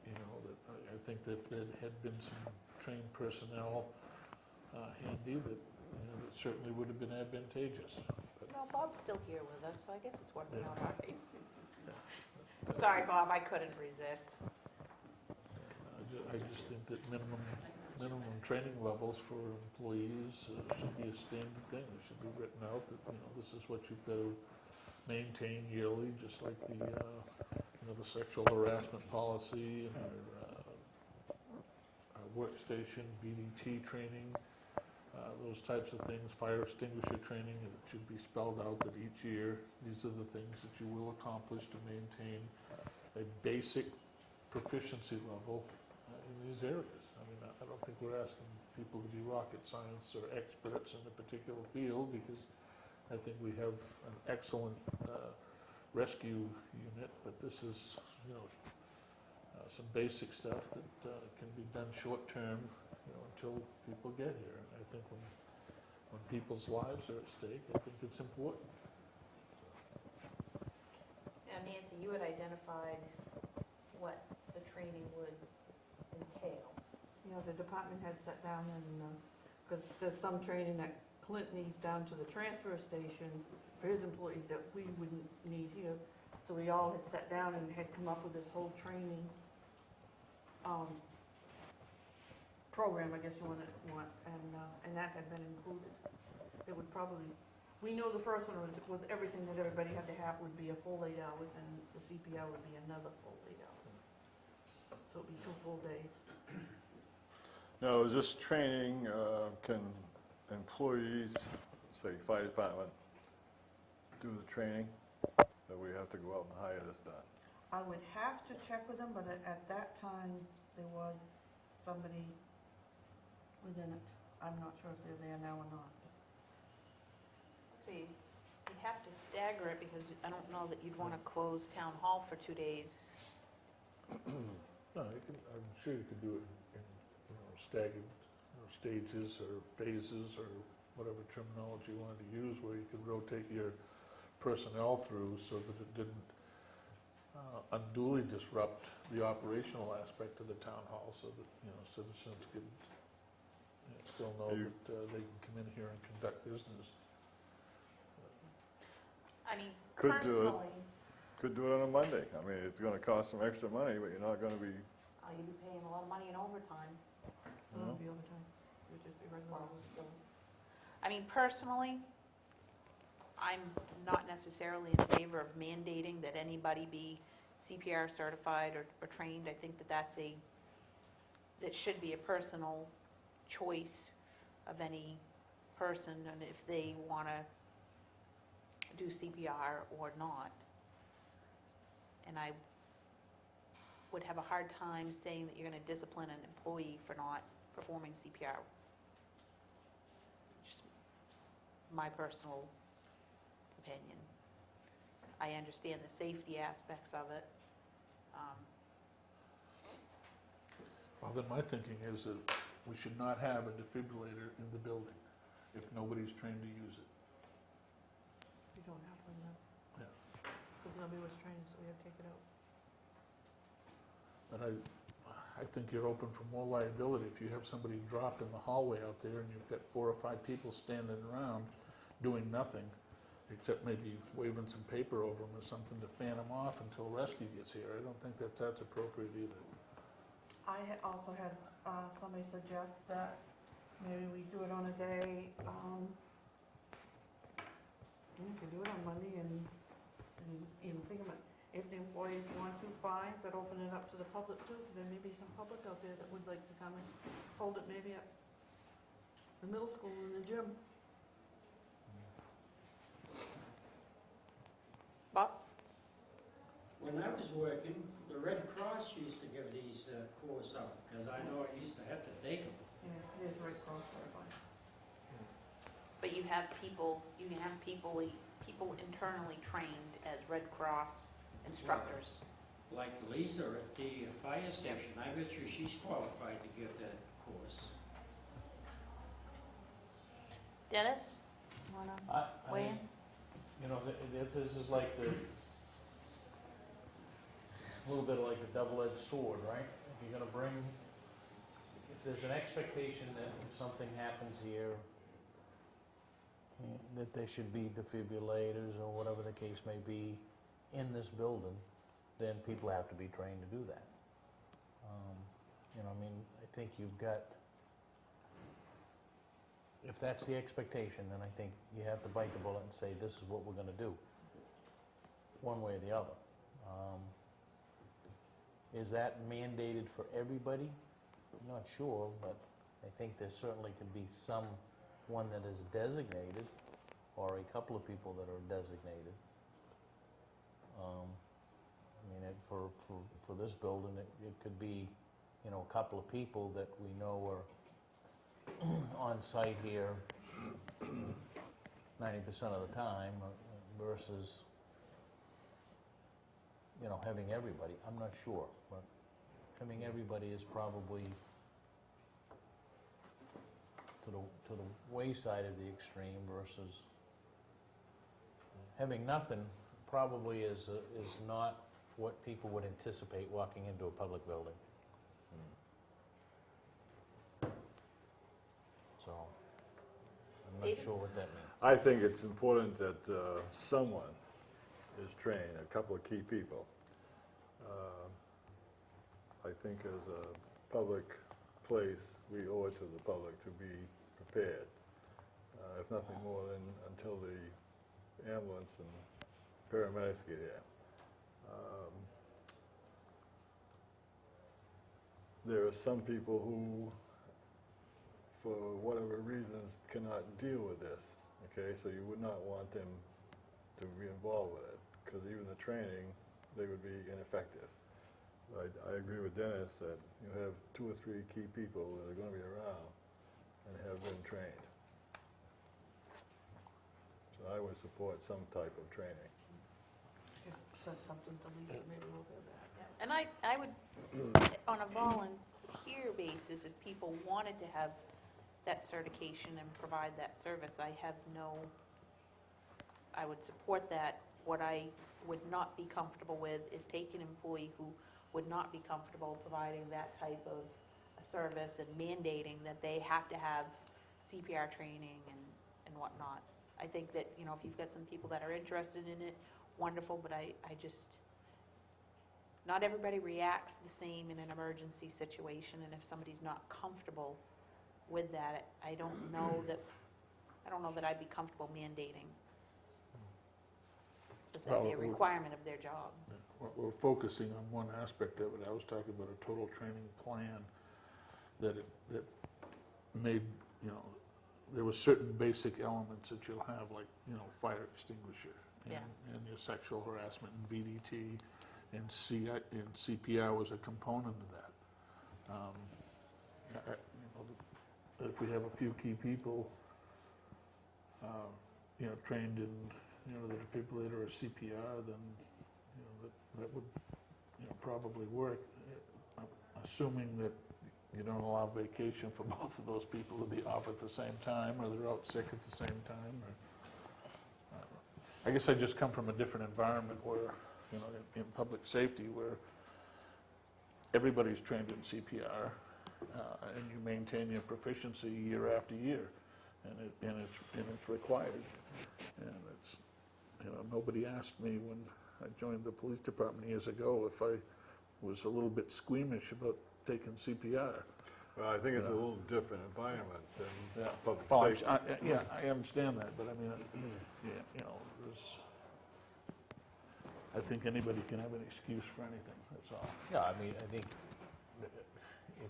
you know, that I think that if there had been some trained personnel handy, that, that certainly would have been advantageous. Well, Bob's still here with us, so I guess it's working Yeah. out all right. Sorry, Bob, I couldn't resist. I just think that minimum training levels for employees should be a standard thing. It should be written out that, this is what you've got to maintain yearly, just like the sexual harassment policy and our workstation, VDT training, those types of things, fire extinguisher training. It should be spelled out that each year, these are the things that you will accomplish to maintain a basic proficiency level in these areas. I mean, I don't think we're asking people to be rocket science or experts in a particular field, because I think we have an excellent rescue unit, but this is, some basic stuff that can be done short-term, until people get here. And I think when people's lives are at stake, I think it's important. Now, Nancy, you had identified what the training would entail. The department had sat down and, because there's some training that Clint needs down to the transfer station for his employees that we wouldn't need here. So we all had sat down and had come up with this whole training program, I guess you want, and that had been included. It would probably, we know the first one was everything that everybody had to have would be a full 8 hours, and the CPR would be another full 8 hours. So it'd be 2 full days. Now, is this training, can employees, say fire department, do the training? That we have to go out and hire this done? I would have to check with them, but at that time, there was somebody within it. I'm not sure if they're there now or not. See, you'd have to stagger it, because I don't know that you'd want to close town hall for 2 days. No, I'm sure you could do it in staggered stages or phases or whatever terminology you wanted to use, where you could rotate your personnel through so that it didn't unduly disrupt the operational aspect of the town hall, so that citizens could still know that they can come in here and conduct business. I mean, Could do it. personally, Could do it on a Monday. I mean, it's gonna cost some extra money, but you're not gonna be, you'd be paying a lot of money in overtime. It wouldn't be overtime. It would just be regular Well, hours. still. I mean, personally, I'm not necessarily in favor of mandating that anybody be CPR certified or trained. I think that that should be a personal choice of any person, and if they want to do CPR or not. And I would have a hard time saying that you're going to discipline an employee for not performing CPR. Just my personal opinion. I understand the safety aspects of it. Well, then my thinking is that we should not have a defibrillator in the building if nobody's trained to use it. You don't have one now. Yeah. Because nobody was trained, so we had to take it out. But I think you're open for more liability if you have somebody dropped in the hallway out there and you've got 4 or 5 people standing around doing nothing, except maybe waving some paper over them or something to fan them off until rescue gets here. I don't think that's appropriate either. I had also had somebody suggest that maybe we do it on a day, you can do it on Monday and even think about, if the employees want to, fine, but open it up to the public too, because there may be some public out there that would like to come and hold it maybe at the middle school in the gym. Bob? When I was working, the Red Cross used to give these courses out, because I know I used to have to take them. Yeah, it is Red Cross certified. But you have people, you can have people internally trained as Red Cross instructors. Like Lisa at the fire station, I bet you she's qualified to give that course. Dennis, you wanna I weigh mean, in? this is like a little bit like a double-edged sword, right? you're gonna bring, if there's an expectation that if something happens here, that there should be defibrillators or whatever the case may be in this building, then people have to be trained to do that. You know, I mean, I think you've got, if that's the expectation, then I think you have to bite the bullet and say, this is what we're gonna do, one way or the other. Is that mandated for everybody? I'm not sure, but I think there certainly could be one that is designated, or a couple of people that are designated. I mean, for this building, it could be, you know, a couple of people that we know are on site here 90% of the time versus, you know, having everybody. I'm not sure, but having everybody is probably to the wayside of the extreme versus having nothing probably is not what people would anticipate walking into a public building. So, I'm not David? sure what that means. I think it's important that someone is trained, a couple of key people. I think as a public place, we owe it to the public to be prepared, if nothing more than until the ambulance and paramedics get here. There are some people who, for whatever reasons, cannot deal with this, okay? So you would not want them to be involved with it, because even the training, they would be ineffective. I agree with Dennis that you have 2 or 3 key people that are going to be around and have been trained. So I would support some type of training. Just send something to Lisa, maybe we'll get that. And I would, on a volunteer basis, if people wanted to have that certification and provide that service, I would support that. What I would not be comfortable with is taking an employee who would not be comfortable providing that type of a service and mandating that they have to have CPR training and whatnot. I think that, you know, if you've got some people that are interested in it, wonderful, but I just, not everybody reacts the same in an emergency situation, and if somebody's not comfortable with that, I don't know that I'd be comfortable mandating that that be a requirement of their job. We're focusing on one aspect of it. I was talking about a total training plan that made, you know, there were certain basic elements that you'll have, like, you know, fire extinguisher and your sexual harassment and VDT and CPR was a component of that. You know, if we have a few key people, you know, trained in, you know, the defibrillator or CPR, then, you know, that would, you know, probably work, assuming that you don't allow vacation for both of those people to be off at the same time, or they're out sick at the same time. Or, I guess I just come from a different environment where, you know, in public safety, where everybody's trained in CPR, and you maintain your proficiency year after year, and it's required. And it's, you know, nobody asked me when I joined the police department years ago if I was a little bit squeamish about taking CPR. Well, I think it's a little different environment than public Well, safety. I understand that, but I mean, you know, I think anybody can have an excuse for anything, that's all. Yeah, I mean, I think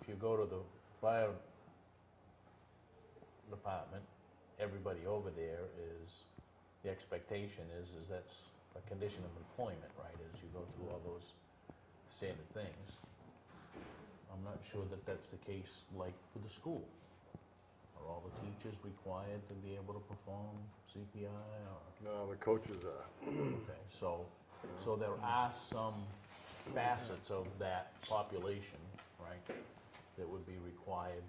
if you go to the fire department, everybody over there is, the expectation is that's a condition of employment, right, as you go through all those standard things. I'm not sure that that's the case like for the school. Are all the teachers required to be able to perform CPI? Or? No, the coaches are. Okay, so there are some facets of that population, right, that would be required.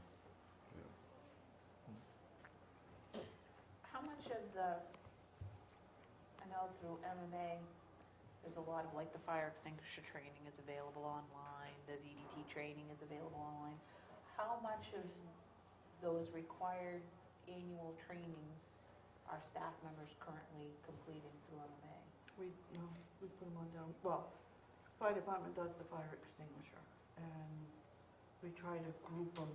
How much of the, I know through MMA, There's a lot of, like, the fire extinguisher training is available online, the DDT training is available online. How much of those required annual trainings are staff members currently completing through MMA? We put them on down, well, fire department does the fire extinguisher, and we try to group them,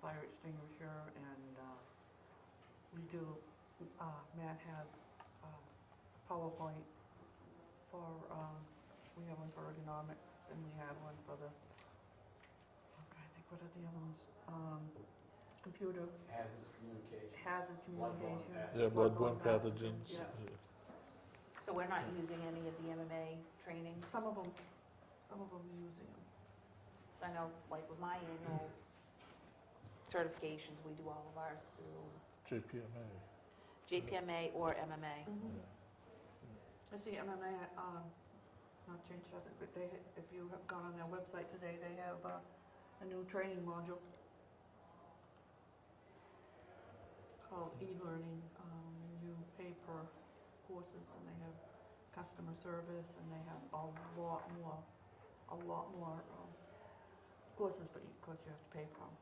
fire extinguisher, and we do, Matt has PowerPoint for, we have one for ergonomics, and we have one for the, okay, I think, what are the other ones? Computer, Hazardous communication. hazard Bloodborne communication. Yeah, bloodborne pathogens. Yeah. So we're not using any of the MMA trainings? Some of them using them. I know, like, with my annual certifications, we do all of ours through JPMA. JPMA or MMA. I see MMA, not changed, I think, but they, if you have gone on their website today, they have a new training module called e-learning. You pay per courses, and they have customer service, and they have a lot more courses, but of course you have to pay for them.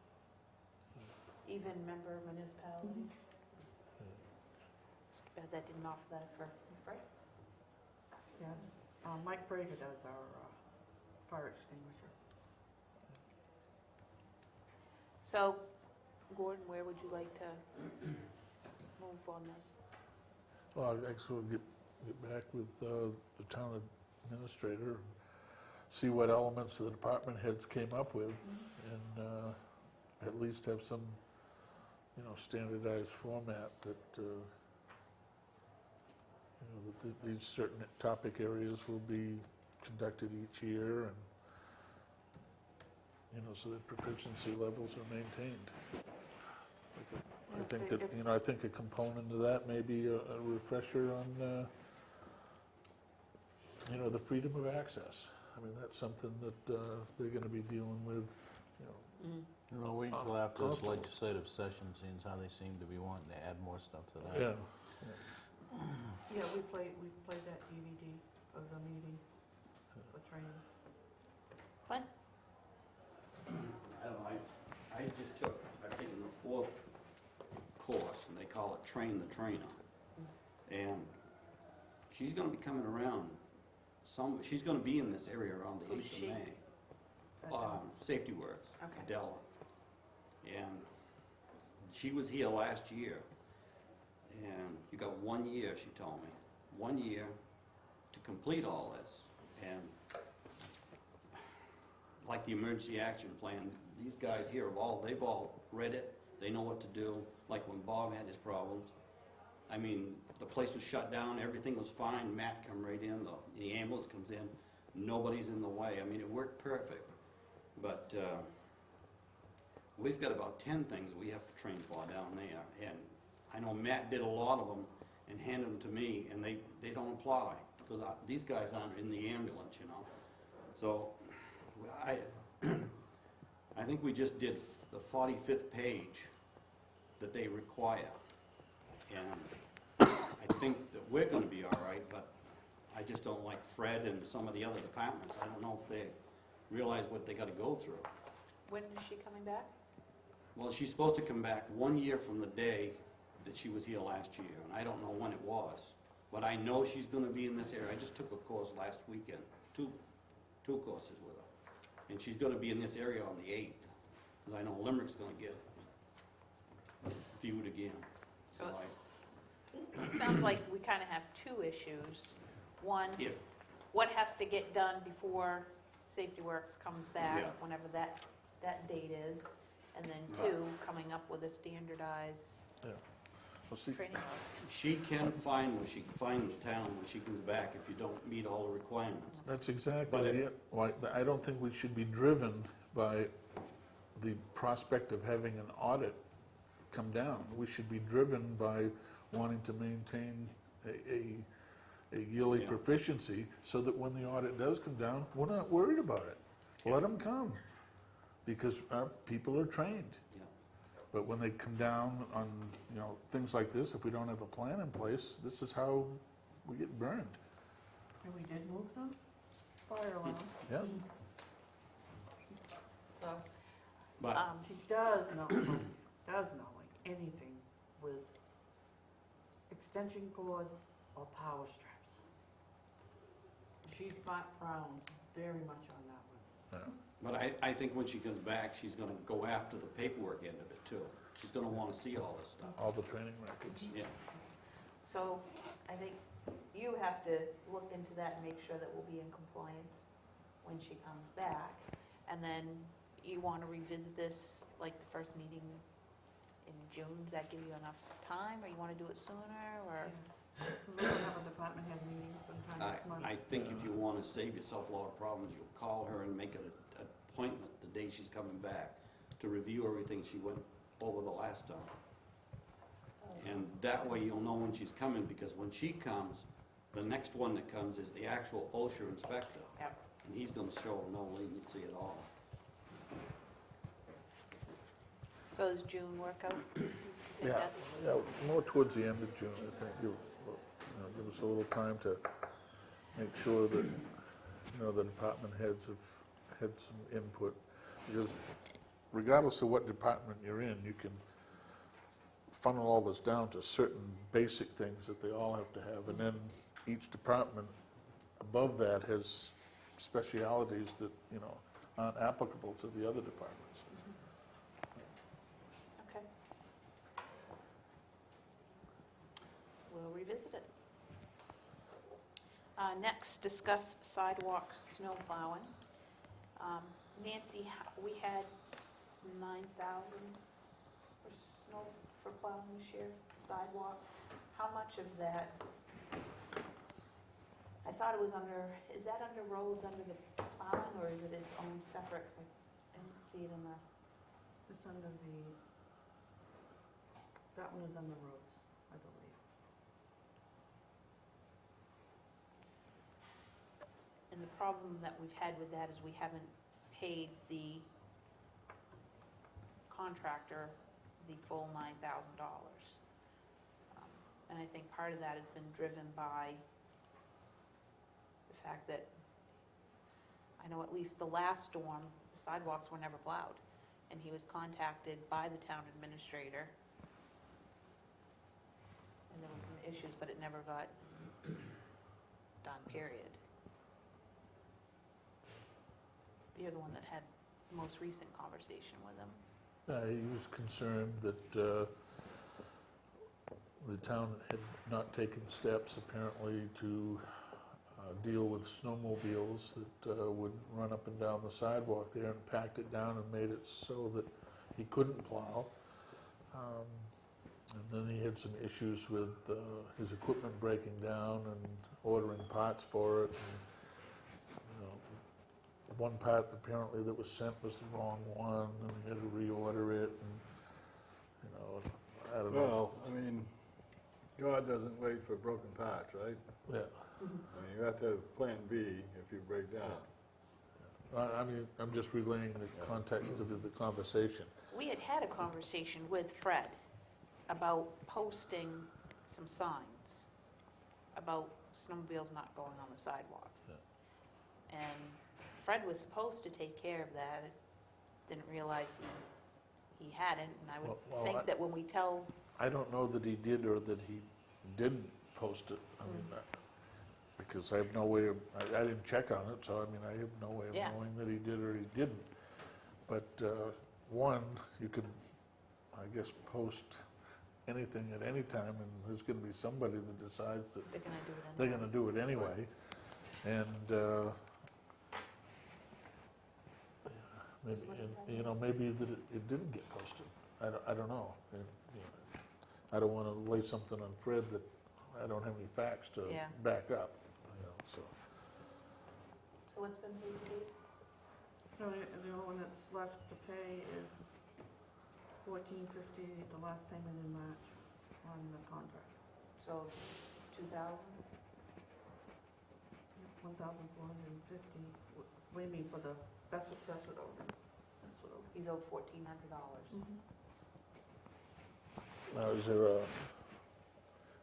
Even member municipalities? It's too bad that didn't offer that for free. Yeah, Mike Frager does our fire extinguisher. So, Gordon, where would you like to move on this? Well, actually, we'll get back with the town administrator, see what elements the department heads came up with, and at least have some, standardized format that, that these certain topic areas will be conducted each year, and, so that proficiency levels are maintained. I think that, I think a component of that may be a refresher on, the freedom of access. I mean, that's something that they're going to be dealing with, Wait until after this constantly. legislative session, seeing as how they seem to be wanting to add more stuff to that. Yeah. Yeah, we played that DVD of the meeting for training. Glenn? I don't know, I've taken the 4th course, and they call it Train the Trainer. And she's gonna be coming around, she's gonna be in this area around the Who's 8th of she? May. Safety Works, Okay. Adela. And she was here last year, and you got 1 year, she told me, 1 year to complete all this. And like the emergency action plan, these guys here they've all read it, they know what to do. Like when Bob had his problems, I mean, the place was shut down, everything was fine, Matt come right in, the ambulance comes in, nobody's in the way. I mean, it worked perfect. But we've got about 10 things we have to train for down there. And I know Matt did a lot of them and handed them to me, and they don't apply, because these guys aren't in the ambulance, So I think we just did the 45th page that they require. And I think that we're going to be all right, but I just don't like Fred and some of the other departments. I don't know if they realize what they got to go through. When is she coming back? Well, she's supposed to come back 1 year from the day that she was here last year, and I don't know when it was. But I know she's going to be in this area. I just took a course last weekend, two courses with her. And she's going to be in this area on the 8th, because I know Limerick's going to get viewed again. So it sounds like we kind of have two issues. One, If, what has to get done before Safety Works comes back, Yeah. whenever that date is, and then Right. 2, coming up with a standardized Well, see, training list. she can find where she can find the town when she comes back if you don't meet all the requirements. that's But exactly if- it. Why, I don't think we should be driven by the prospect of having an audit come down. We should be driven by wanting to maintain a yearly Yeah. proficiency, so that when the audit does come down, we're not worried about it. Let them come, because our people are trained. Yeah. But when they come down on, things like this, if we don't have a plan in place, this is how we get burned. And we did move the fire alarm. Yeah. So But she does know like anything with extension cords or power strips. She frowns very much on that one. But I think when she comes back, she's gonna go after the paperwork end of it too. She's gonna wanna see all this stuff. All the training records. Yeah. So I think you have to look into that and make sure that we'll be in compliance when she comes back. And then you want to revisit this like the first meeting in June? Does that give you enough time, or you want to do it sooner, or? We're gonna have a department head meeting sometime this month. I think if you wanna save yourself a lot of problems, you'll call her and make an appointment the day she's coming back to review everything she went over the last time. And that way you'll know when she's coming, because when she comes, the next one that comes is the actual OSHA inspector. Yep. And he's gonna show no leniency at all. So does June work out? You think Yeah, that's- yeah, more towards the end of June, I think. Give us a little time to make sure that, the department heads have had some input. Because regardless of what department you're in, you can funnel all this down to certain basic things that they all have to have. And then each department above that has specialities that, aren't applicable to the other departments. Okay. We'll revisit it. Next, discuss sidewalk snow plowing. Nancy, we had 9,000 for snow, for plowing this year, sidewalk. How much of that, I thought it was under, is that under roads, under the plowing, or is it its own separate? 'Cause I didn't see it in the, It's under that one is on the roads, I believe. and the problem that we've had with that is we haven't paid the contractor the full $9,000. And I think part of that has been driven by the fact that, I know at least the last storm, the sidewalks were never plowed. And he was contacted by the town administrator. And there was some issues, but it never got done, period. You're the one that had the most recent conversation with him. He was concerned that the town had not taken steps, apparently, to deal with snowmobiles that would run up and down the sidewalk there and packed it down and made it so that he couldn't plow. And then he had some issues with his equipment breaking down and ordering parts for it. And, one part apparently that was sent was the wrong one, and he had to reorder it, and, I don't know. Well, I mean, God doesn't wait for broken parts, right? Yeah. I mean, you have to have plan B if you break down. I mean, I'm just relaying the context of the conversation. We had a conversation with Fred about posting some signs about snowmobiles not going on the sidewalks. And Fred was supposed to take care of that, didn't realize he hadn't, and I would Well, think that when we tell, I don't know that he did or that he didn't post it. I mean, because I have no way of, I didn't check on it, so I mean, I have no way of Yeah. knowing that he did or he didn't. But one, you can, I guess, post anything at any time, and there's going to be somebody that decides that they're gonna do it they're anyway. going to do it anyway. And maybe that it didn't get posted. I don't know. And, I don't want to lay something on Fred that I don't have any facts to Yeah. back up. So So what's been paid to date? The only one that's left to pay is $14.50, the last payment in March on the contract. So 2,000? 1,450. What do you mean for the, that's what over. That's what over. He's owed $1,400. now, is there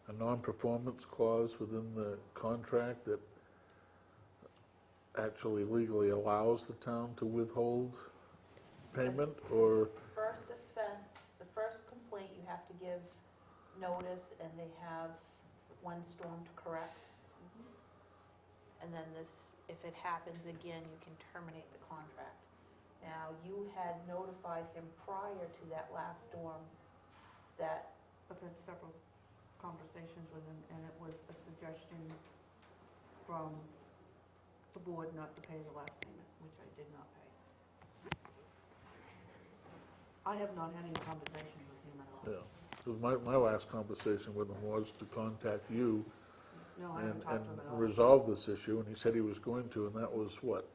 a non-performance clause within the contract that actually legally allows the town to withhold payment, or, First offense, the first complaint, you have to give notice, and they have one storm to correct. And then this, if it happens again, you can terminate the contract. Now, you had notified him prior to that last storm that, I've had several conversations with him, and it was a suggestion from the board not to pay the last payment, which I did not pay. I have not had any conversation with him at all. yeah. 'Cause my last conversation with him was to contact you No, I and haven't talked to him at all. resolve this issue, and he said he was going to, and that was what?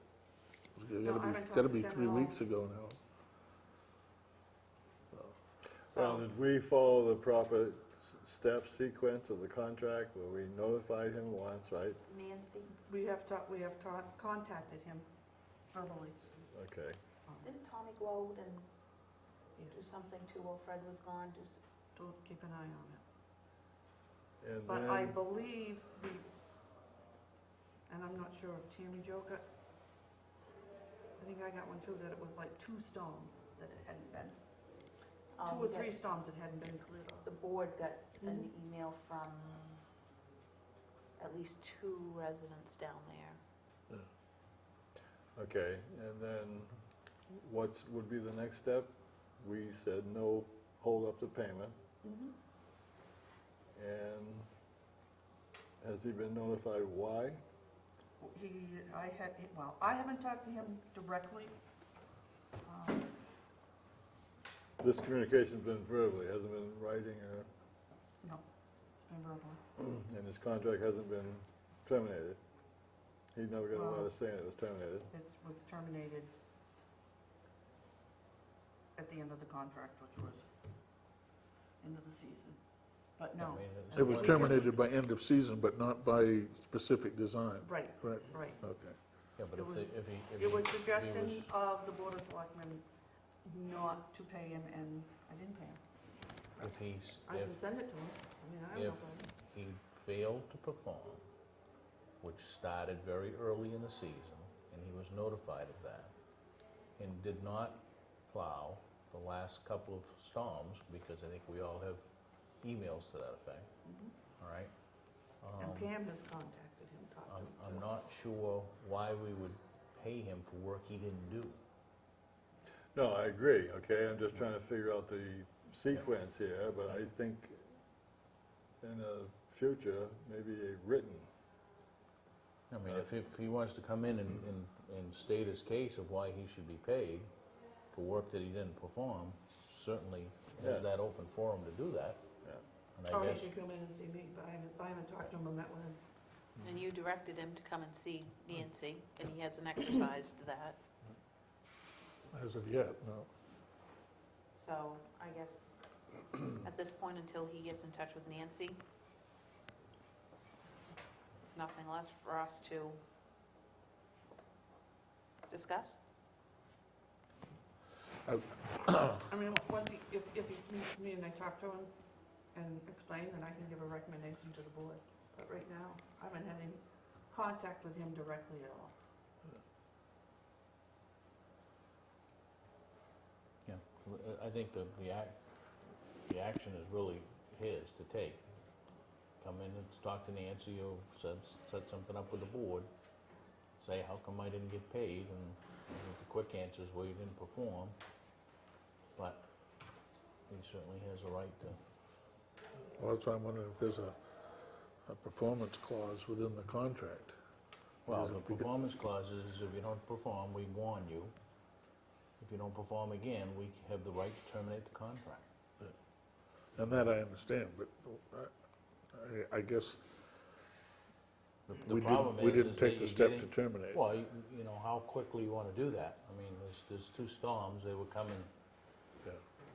No, I haven't Gotta talked be to him 3 at all. weeks ago now. Well, so, did we follow the proper step sequence of the contract where we notified him once, right? Nancy, We have contacted him verbally. Okay. didn't Tommy go out and do Yes, something too while Fred was gone? to keep an eye on it. And But I then, believe and I'm not sure if Tammy Jo got, I think I got one too, that it was like 2 storms that it hadn't been, 2 or 3 storms that hadn't been cleared off. The board got an Mhm. email from at least 2 residents down there. okay, and then would be the next step? We said no, hold up the payment, Mhm. and has he been notified why? I haven't talked to him directly. This communication's been verbally, hasn't been in writing, or, No, it's been verbally. and his contract hasn't been terminated? He never got a Well- letter saying it was terminated? It was terminated at the end of the contract, which was end of the season. But no, I mean, it's It was one- terminated by end of season, but not by specific design, right, correct? right. Okay. Yeah, but It if was- they- if he- if It was he- if he suggestion was- of the Board of Selectmen not to pay him, and I didn't pay him. If he's, I if can send it to him. I mean, I have no if problem. he failed to perform, which started very early in the season, and he was notified of that, and did not plow the last couple of storms, because I think we all have emails to that effect, Mhm. all right? And Pam has contacted him, talked to him. I'm not sure why we would pay him for work he didn't do. No, I agree, okay, I'm just trying to figure out the sequence here, but I think in the future, maybe a written, I mean, if he wants to come in and state his case of why he should be paid for work that he didn't perform, certainly Yeah. has that open forum to do that. Yeah. And Oh, I he guess, should come in and see me, but I haven't talked to him or met with him. And you directed him to come and see Nancy, and he hasn't exercised that. As of yet, no. So I guess at this point, until he gets in touch with Nancy, there's nothing less for us to discuss. I mean, once if he meets me and I talk to him and explain, then I can give a recommendation to the board. But right now, I haven't had any contact with him directly at all. yeah, I think the action is really his to take. Come in and talk to Nancy, or set something up with the board, say, how come I didn't get paid? And the quick answer is, well, you didn't perform. But he certainly has a right to. Well, that's why I'm wondering if there's a performance clause within the contract. Well, Is the it because- performance clause is if you don't perform, we warn you. If you don't perform again, we have the right to terminate the contract. And that I understand, but I guess The we problem didn't is take that the you're step to getting- terminate. Well, you know, how quickly you want to do that? I mean, there's 2 storms, they were coming Yeah.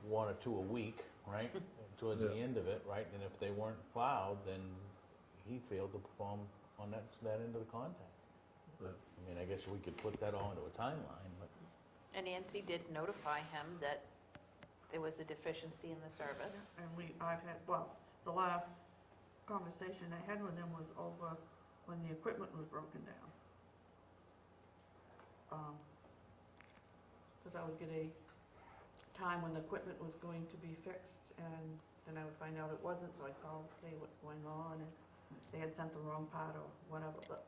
1 or 2 a week, right? Towards the Yeah. end of it, right? And if they weren't plowed, then he failed to perform on that end of the contract. Yeah. I mean, I guess we could put that all into a timeline, but And Nancy did notify him that there was a deficiency in the service. And the last conversation I had with him was over when the equipment was broken down. because I would get a time when the equipment was going to be fixed, and then I would find out it wasn't, so I'd call and say what's going on, and they had sent the wrong part or whatever, but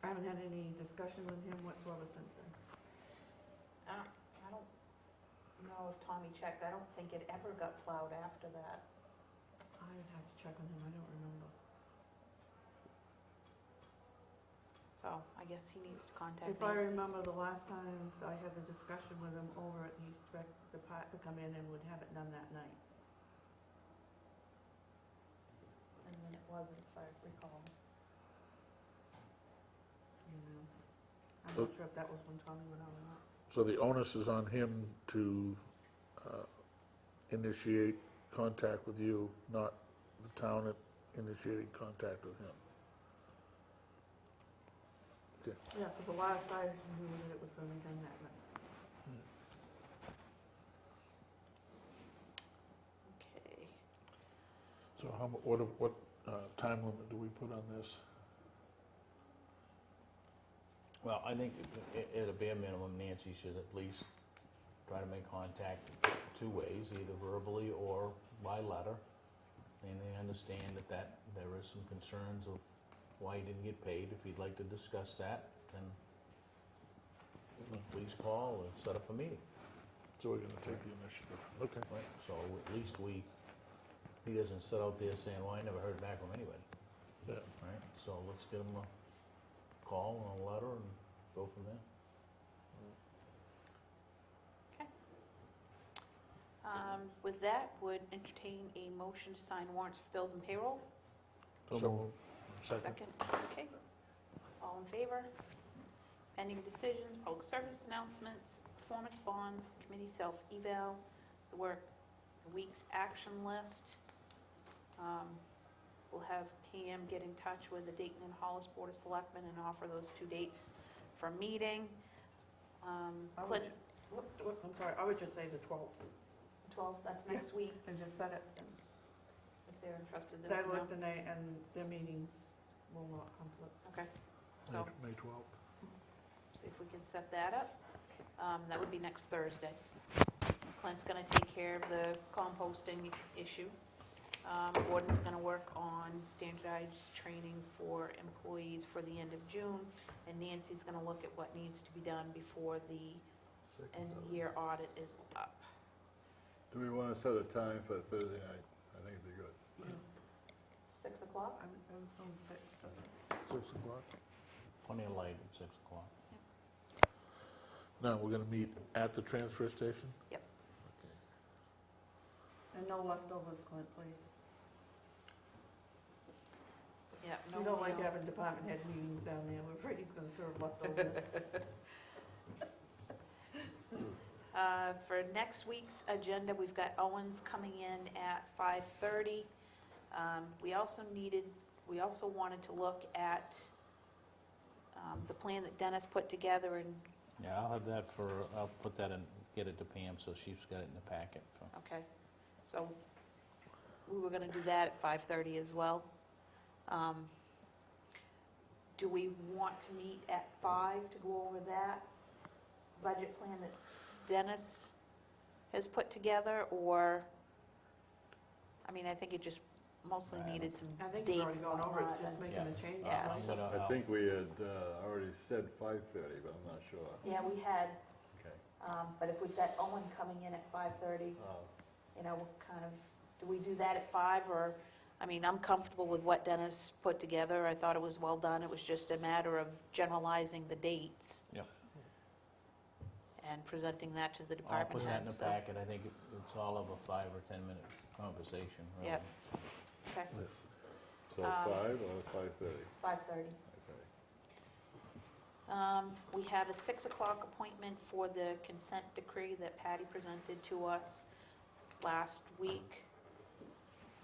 I haven't had any discussion with him whatsoever since then. I don't know if Tommy checked. I don't think it ever got plowed after that. I'd have to check on him, I don't remember. So I guess he needs to contact If I Nancy. remember the last time I had the discussion with him over it, he expected the part to come in and would have it done that night. And then it wasn't, if I recall. You know, I'm So- not sure if that was when Tommy went out or not. So the onus is on him to initiate contact with you, not the town initiating contact with him. Okay. Yeah, because the last I knew that it was going to be done that night. Okay. So what time limit do we put on this? Well, I think at a bare minimum, Nancy should at least try to make contact 2 ways, either verbally or by letter. And they understand that there is some concerns of why he didn't get paid. If you'd like to discuss that, then please call or set up a meeting. So we're gonna take the initiative. Okay. Right, so at least he doesn't sit out there saying, well, I never heard back from anybody, Yeah. right? So let's get him a call and a letter and go from there. With that, would entertain a motion to sign warrants for bills and payroll. So moved. Second. Okay. All in favor? Pending decisions, public service announcements, performance bonds, committee self-eval, the week's action list. We'll have Pam get in touch with the Dayton and Hollis Board of Selectmen and offer those 2 dates for a meeting. I would Clint, I'm sorry, I would just say the 12th, 12th, that's next week, and just set it. if they're interested. I Then looked and their meetings will not conflict. Okay, so May 12th. see if we can set that up. That would be next Thursday. Clint's going to take care of the composting issue. Gordon's going to work on standardized training for employees for the end of June, and Nancy's going to look at what needs to be done before the end-of-year audit is up. Do we want to set a time for Thursday night? I think it'd be good. 6 o'clock? I was on 6. 6 o'clock. Plenty of light at 6 o'clock. Now, we're gonna meet at the transfer station? Yep. Okay. And no leftovers, Clint, please. Yeah, no We don't like meal. having department head meetings down there, we're afraid he's going to serve leftovers. For next week's agenda, we've got Owens coming in at 5:30. We also wanted to look at the plan that Dennis put together, and, Yeah, I'll put that in, get it to Pam, so she's got it in the packet. okay, so we were going to do that at 5:30 as well. Do we want to meet at 5 to go over that budget plan that Dennis has put together, or, I mean, I think it just mostly I needed some I think dates we've already and gone over it, whatnot, just and- making a change. Yeah, right? so- I think we had already said 5:30, but I'm not sure. Yeah, we had, Okay. but if we've got Owen coming in at 5:30, Oh, you know, what kind of, do we do that at 5, or, I mean, I'm comfortable with what Dennis put together. I thought it was well done. It was just a matter of generalizing the dates. Yep. And presenting that to the I'll department put that in the heads, so, packet. I think it's all of a 5 or 10-minute conversation, really. Yep. okay, So 5 or 5:30? 5:30. 5:30. We have a 6 o'clock appointment for the consent decree that Patty presented to us last week.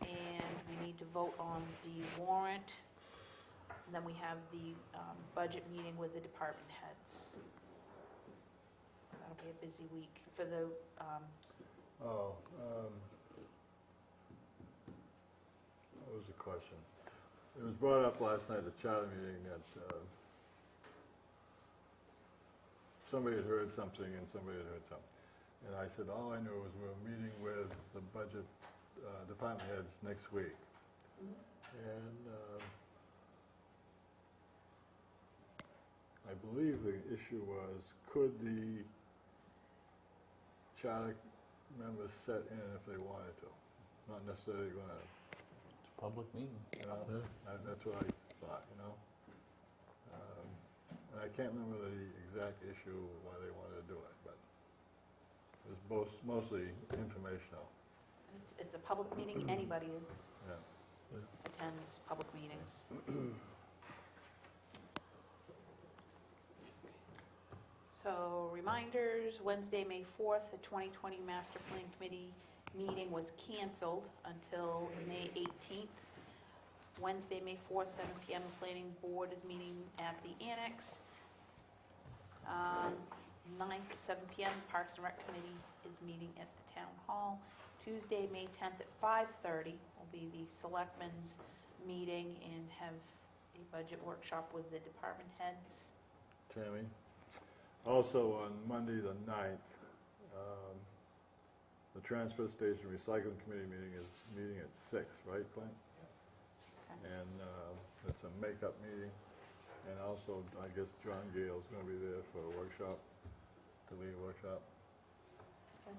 And we need to vote on the warrant. And then we have the budget meeting with the department heads. So that'll be a busy week for the, What was the question? It was brought up last night at the charter meeting that somebody had heard something and somebody had heard something. And I said, all I knew was we were meeting with the budget department heads next week. And I believe the issue was, could the charter members set in if they wanted to? Not necessarily going to, It's a public meeting. you know, that's what I thought, you know? And I can't remember the exact issue why they wanted to do it, but it was mostly informational, It's a public meeting, anybody yeah. attends public meetings. So reminders, Wednesday, May 4th, the 2020 Master Plan Committee meeting was canceled until May 18th. Wednesday, May 4th, 7 PM, the Planning Board is meeting at the Annex. 9th at 7 PM, Parks and Rec Committee is meeting at the Town Hall. Tuesday, May 10th at 5:30 will be the Selectmen's meeting and have a budget workshop with the department heads. Tammy. Also, on Monday, the 9th, the Transfer Station Recycling Committee meeting is meeting at 6, right, Clint? Okay. And it's a make-up meeting. And also, I guess John Gale's going to be there for a workshop, to lead a workshop. And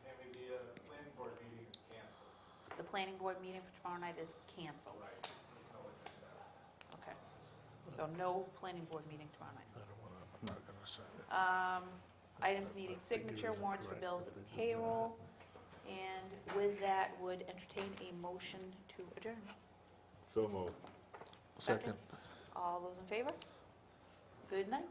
Tammy, the planning board meeting is canceled. The planning board meeting for tomorrow night is canceled. Right. There's no agenda. Okay. So no planning board meeting tomorrow night. I'm not going to sign it. Items needing signature, warrants for bills and payroll. And with that, would entertain a motion to adjourn. So moved. Second. All those in favor? Good night.